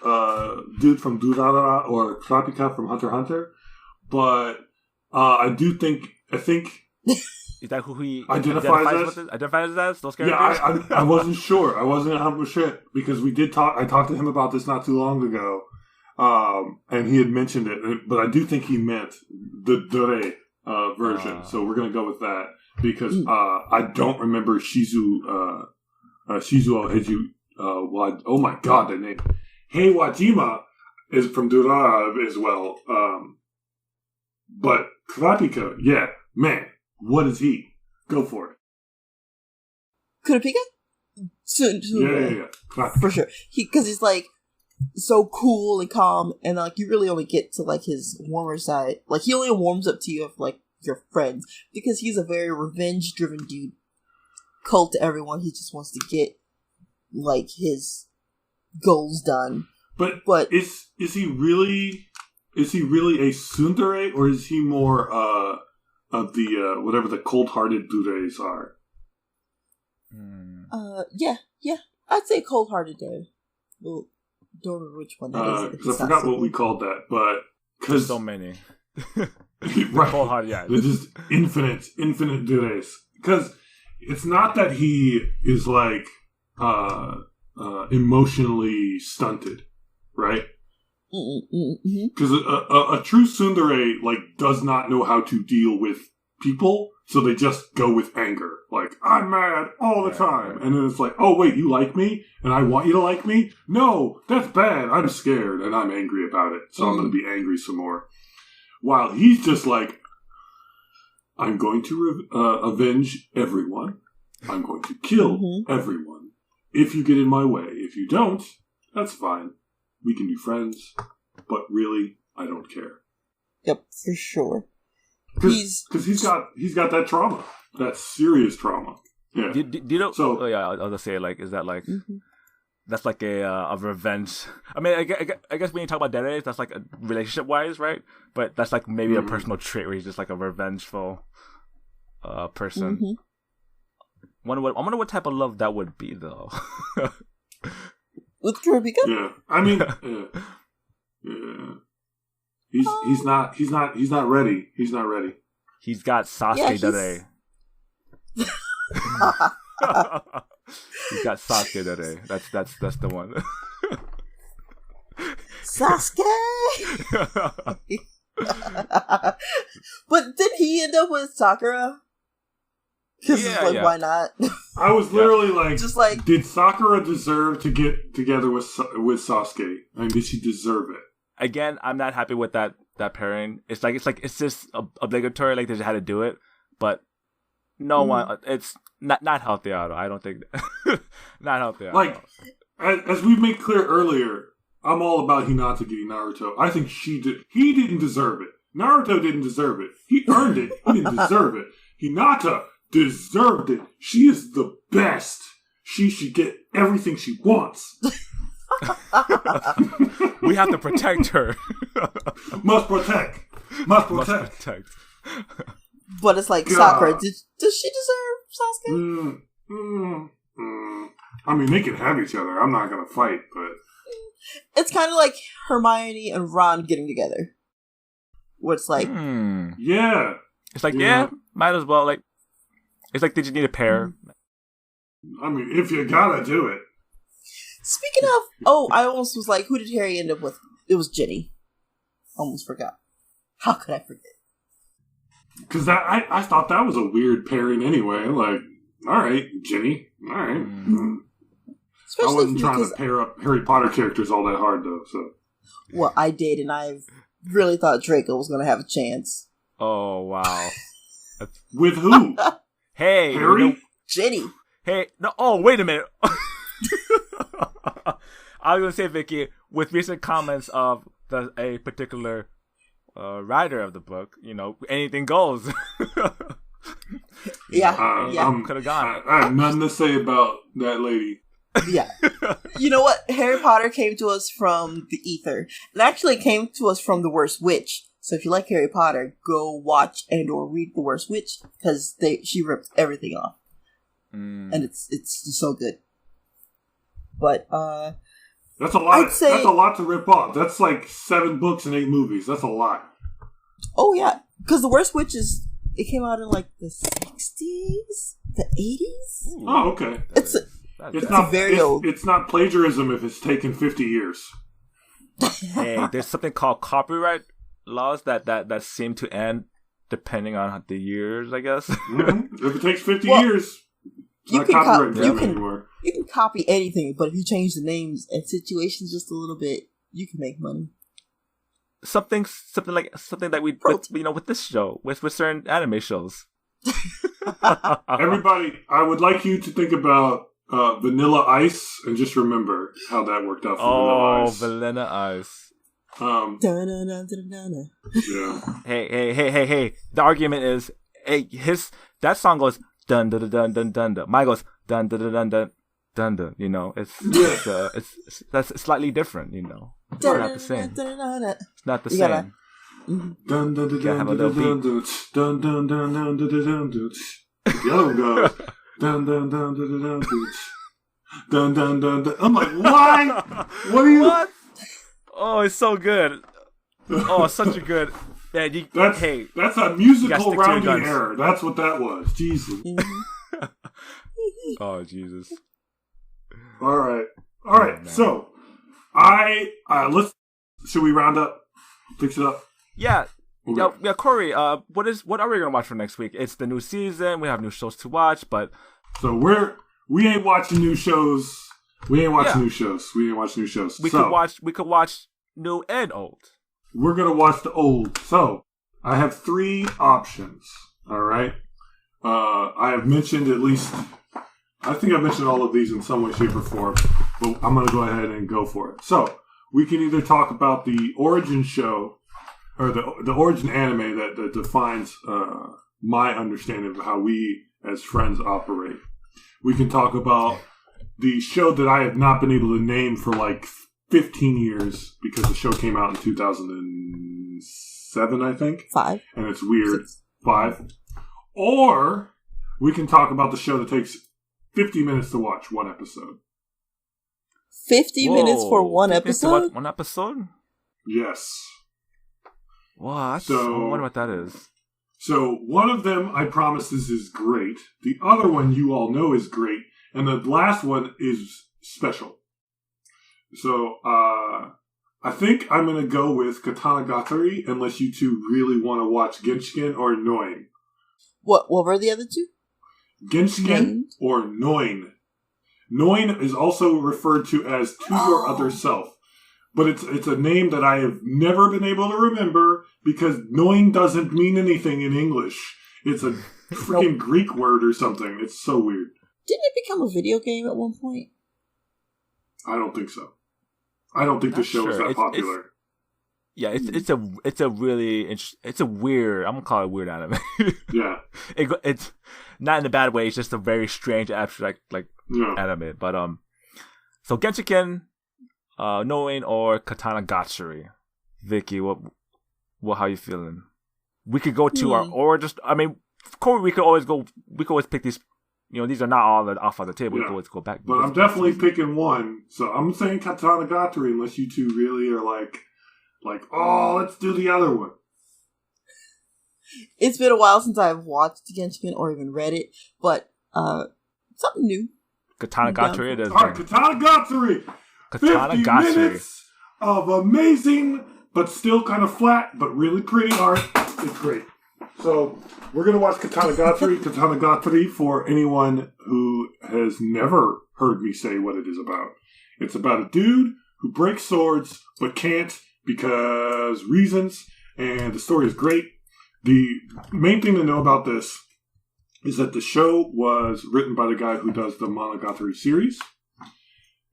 dude from Durarara or Kurapika from Hunter x Hunter, but I think is that who he identifies as? Those characters? Yeah, I wasn't sure. I wasn't 100% because I talked to him about this not too long ago, and he had mentioned it, but I do think he meant the Dore version. So we're going to go with that because I don't remember Shizu Heiju. Oh my god, that name. Heiwajima is from Durara as well. But Kurapika, yeah, man. What is he? Go for it. Kurapika? Yeah. For sure. Because he's like so cool and calm, and like you really only get to like his warmer side. Like he only warms up to you if like your friends, because he's a very revenge-driven dude. Cold to everyone. He just wants to get like his goals done. But is he really a tsundere, or is he more of the whatever the cold-hearted dures are? Yeah. I'd say cold-hearted dude. Well, don't remember which one that is. Because I forgot what we called that, but because so many, right? Cold-hearted, yeah. They're just infinite dures. Because it's not that he is like emotionally stunted, right? Because a true tsundere like does not know how to deal with people, so they just go with anger. Like, I'm mad all the time, and then it's like, oh wait, you like me, and I want you to like me? No, that's bad. I'm scared, and I'm angry about it, so I'm going to be angry some more. While he's just like, I'm going to avenge everyone. I'm going to kill everyone. If you get in my way, if you don't, that's fine. We can be friends, but really, I don't care. Yep, for sure. Because he's got that trauma, that serious trauma. Yeah. Do you know? So I'll just say like, is that like that's like a revenge? I mean, I guess when you talk about dead that's like relationship wise, right? But that's like maybe a personal trait where he's just like a revengeful person. I wonder what type of love that would be though. With Kurapika? Yeah, I mean, yeah. He's not ready. He's not ready. He's got Sasuke Dare. He's got Sasuke Dare. That's the one. Sasuke. But did he end up with Sakura? Because why not? I was literally like, just like, did Sakura deserve to get together with Sasuke? I mean, did she deserve it? Again, I'm not happy with that pairing. It's just obligatory. Like they just had to do it, but no one. It's not healthy at all. I don't think not healthy at all. Like as we made clear earlier, I'm all about Hinata getting Naruto. I think he didn't deserve it. Naruto didn't deserve it. He earned it. He didn't deserve it. Hinata deserved it. She is the best. She should get everything she wants. We have to protect her. Must protect. But it's like, Sakura, does she deserve Sasuke? I mean, they can have each other. I'm not going to fight, but... It's kind of like Hermione and Ron getting together. Where it's like... Yeah. It's like, might as well, like... It's like they just need a pair. I mean, if you gotta do it. Speaking of... I almost was like, who did Harry end up with? It was Ginny. Almost forgot. How could I forget? Because I thought that was a weird pairing anyway. Like, alright, Ginny. Alright. I wasn't trying to pair up Harry Potter characters all that hard, though. So. Well, I did, and I really thought Draco was going to have a chance. Oh, wow. With who? Hey, Harry? Jenny. Hey, no. Oh, wait a minute. I was gonna say, Vicky, with recent comments of a particular writer of the book, anything goes. Yeah. Could have gone. I have nothing to say about that lady. Yeah. You know what? Harry Potter came to us from the ether. It actually came to us from The Worst Witch. So if you like Harry Potter, go watch and or read The Worst Witch, because she ripped everything off. And it's just so good. But that's a lot. That's a lot to rip off. That's like 7 books and 8 movies. That's a lot. Oh yeah, because The Worst Witch it came out in like the 60s, the 80s. Ooh. Oh, okay. It's not very old. It's not plagiarism if it's taken 50 years. Hey, there's something called copyright laws that seem to end depending on the years, I guess. Mm-hmm. If it takes 50 years, it's not copyright anymore. You can copy anything, but if you change the names and situations just a little bit, you can make money. Something that we with this show, with certain anime shows. Everybody, I would like you to think about Vanilla Ice and just remember how that worked out for Vanilla Ice. Oh, Vanilla Ice. Yeah. Hey. The argument is, that song goes dun dun dun dun dun dun. Mine goes dun dun dun dun dun dun. It's that's slightly different. It's not the same. It's not the same. Dun dun dun dun dun dun dun dun dun dun dun. The other one goes dun dun dun dun dun dun dun dun dun. I'm like, why? What are you? What? Oh, it's so good. Oh, such a good. Man, that's a musical rounding error. That's what that was. Jesus. Oh, Jesus. All right. So, should we round up? Fix it up. Yeah. Okay. Yeah, Cori. What are we gonna watch for next week? It's the new season. We have new shows to watch, but so we ain't watching new shows. We ain't watching new shows. We could watch new and old. We're gonna watch the old. So I have 3 options. All right. I have mentioned at least. I think I've mentioned all of these in some way, shape, or form. But I'm gonna go ahead and go for it. So we can either talk about the origin show or the origin anime that defines my understanding of how we as friends operate. We can talk about the show that I have not been able to name for like 15 years because the show came out in 2007, I think. 5. And it's weird. 6. 5. Or we can talk about the show that takes 50 minutes to watch one episode. 50 minutes for one episode? One episode? Yes. What? So, I wonder what that is. So one of them, I promise this is great. The other one you all know is great. And the last one is special. So I think I'm going to go with Katanagari unless you two really want to watch Genshin or Noin. What were the other two? Genshin or Noin. Noin is also referred to as To Your Other Self. But it's a name that I have never been able to remember because Noin doesn't mean anything in English. It's a freaking Greek word or something. It's so weird. Didn't it become a video game at one point? I don't think so. I don't think the show is that popular. It's a weird. I'm gonna call it weird anime. Yeah, it's not in a bad way. It's just a very strange abstract anime. But so Genshin, Noin or Katanagari. Vicky, what how you feeling? We could go to Cori, we could always pick these. These are not all off on the table. We can always go back. But I'm definitely picking one. So I'm saying Katanagari unless you two really are like, oh, let's do the other one. It's been a while since I've watched Genshin or even read it, but something new. Katanagari it is. All right, Katanagari. 50 minutes of amazing, but still kind of flat, but really pretty art. It's great. So we're going to watch Katanagari. Katanagari, for anyone who has never heard me say what it is about. It's about a dude who breaks swords, but can't because reasons. And the story is great. The main thing to know about this is that the show was written by the guy who does the Monogatari series.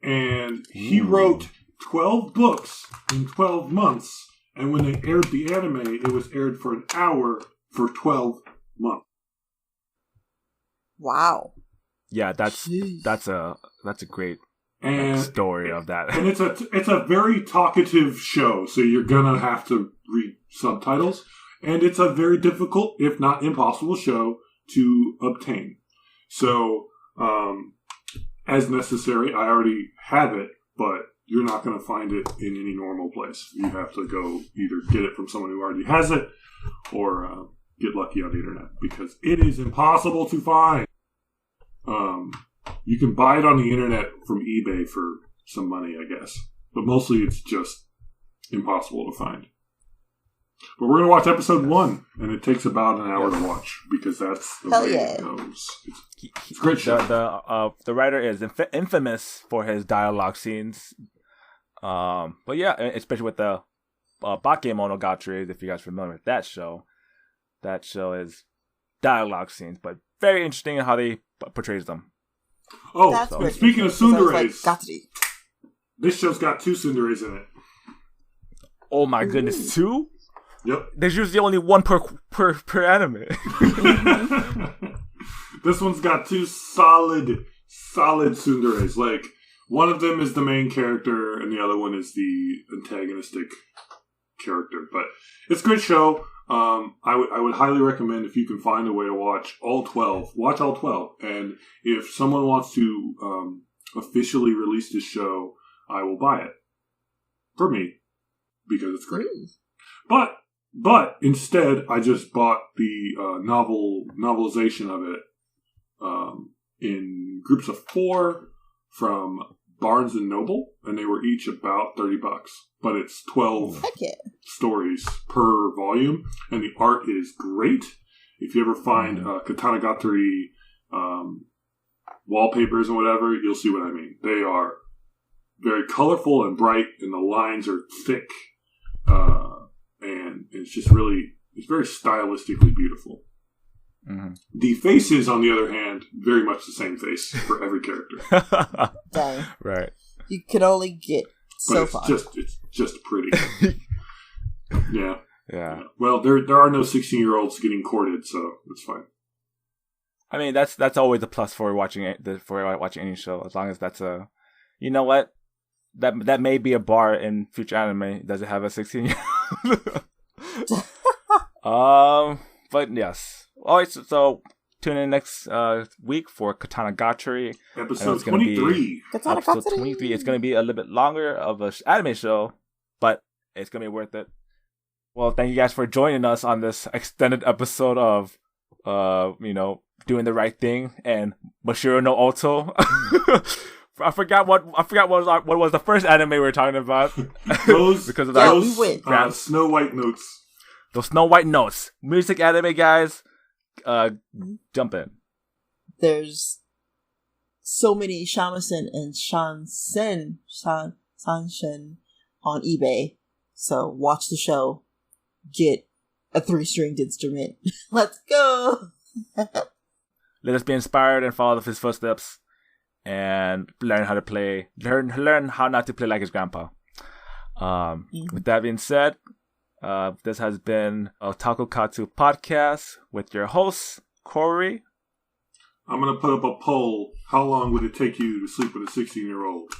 And he wrote 12 books in 12 months. And when they aired the anime, it was aired for an hour for 12 months. Wow. Yeah, that's a great story of that. And it's a very talkative show, so you're gonna have to read subtitles. And it's a very difficult, if not impossible, show to obtain. So, as necessary, I already have it, but you're not going to find it in any normal place. You have to go either get it from someone who already has it or get lucky on the internet because it is impossible to find. You can buy it on the internet from eBay for some money, I guess. But mostly it's just impossible to find. But we're going to watch episode 1, and it takes about an hour to watch because that's the way it goes. It's a great show. The writer is infamous for his dialogue scenes. But yeah, especially with the Bakemonogatari, if you guys are familiar with that show is dialogue scenes, but very interesting in how they portrays them. Oh, and speaking of tsunderes, this show's got 2 tsunderes in it. Oh my goodness, 2? Yep. There's usually only 1 per anime. This one's got 2 solid tsunderes. Like, one of them is the main character, and the other one is the antagonistic character. But it's a good show. I would highly recommend if you can find a way to watch all 12. Watch all 12. And if someone wants to officially release this show, I will buy it. For me. Because it's great. But instead, I just bought the novelization of it in groups of 4 from Barnes & Noble, and they were each about $30. But it's 12 stories per volume, and the art is great. If you ever find Katanagari wallpapers and whatever, you'll see what I mean. They are very colorful and bright, and the lines are thick. And it's just it's very stylistically beautiful. Mm-hmm. The faces, on the other hand, very much the same face for every character. Dang. Right. You can only get so far. It's just pretty. Yeah. Well, there are no 16-year-olds getting courted, so it's fine. I mean, that's always a plus for watching any show, as long as that's a, you know what, that may be a bar in future anime. Does it have a 16-year-old? But yes. All right, so tune in next week for Katanagari. Episode 23. Episode 23. It's going to be a little bit longer of an anime show, but it's going to be worth it. Well, thank you guys for joining us on this extended episode of, Doing the Right Thing and Mashiro no Oto. I forgot what was the first anime we were talking about. Those because of that. Snow White Notes. Those Snow White Notes. Music anime guys, jump in. There's so many Shamisen and Sanshin on eBay. So watch the show. Get a 3-stringed instrument. Let's go. Let us be inspired and follow his footsteps. And learn how to play. Learn how not to play like his grandpa. With that being said, this has been a Taku Katsu podcast with your host, Cori. I'm going to put up a poll. How long would it take you to sleep with a 16-year-old?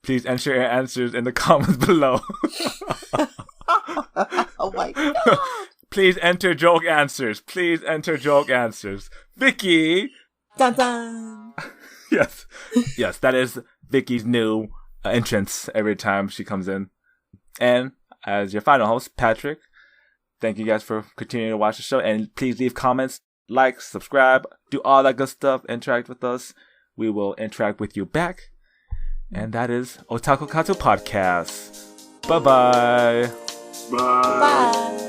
Please enter your answers in the comments below. Oh my god. Please enter joke answers. Vicky! Dun dun! Yes, that is Vicky's new entrance every time she comes in. And as your final host, Patrick, thank you guys for continuing to watch the show. And please leave comments, like, subscribe, do all that good stuff, interact with us. We will interact with you back. And that is Otaku Katsu Podcast. Bye-bye. Bye. Bye.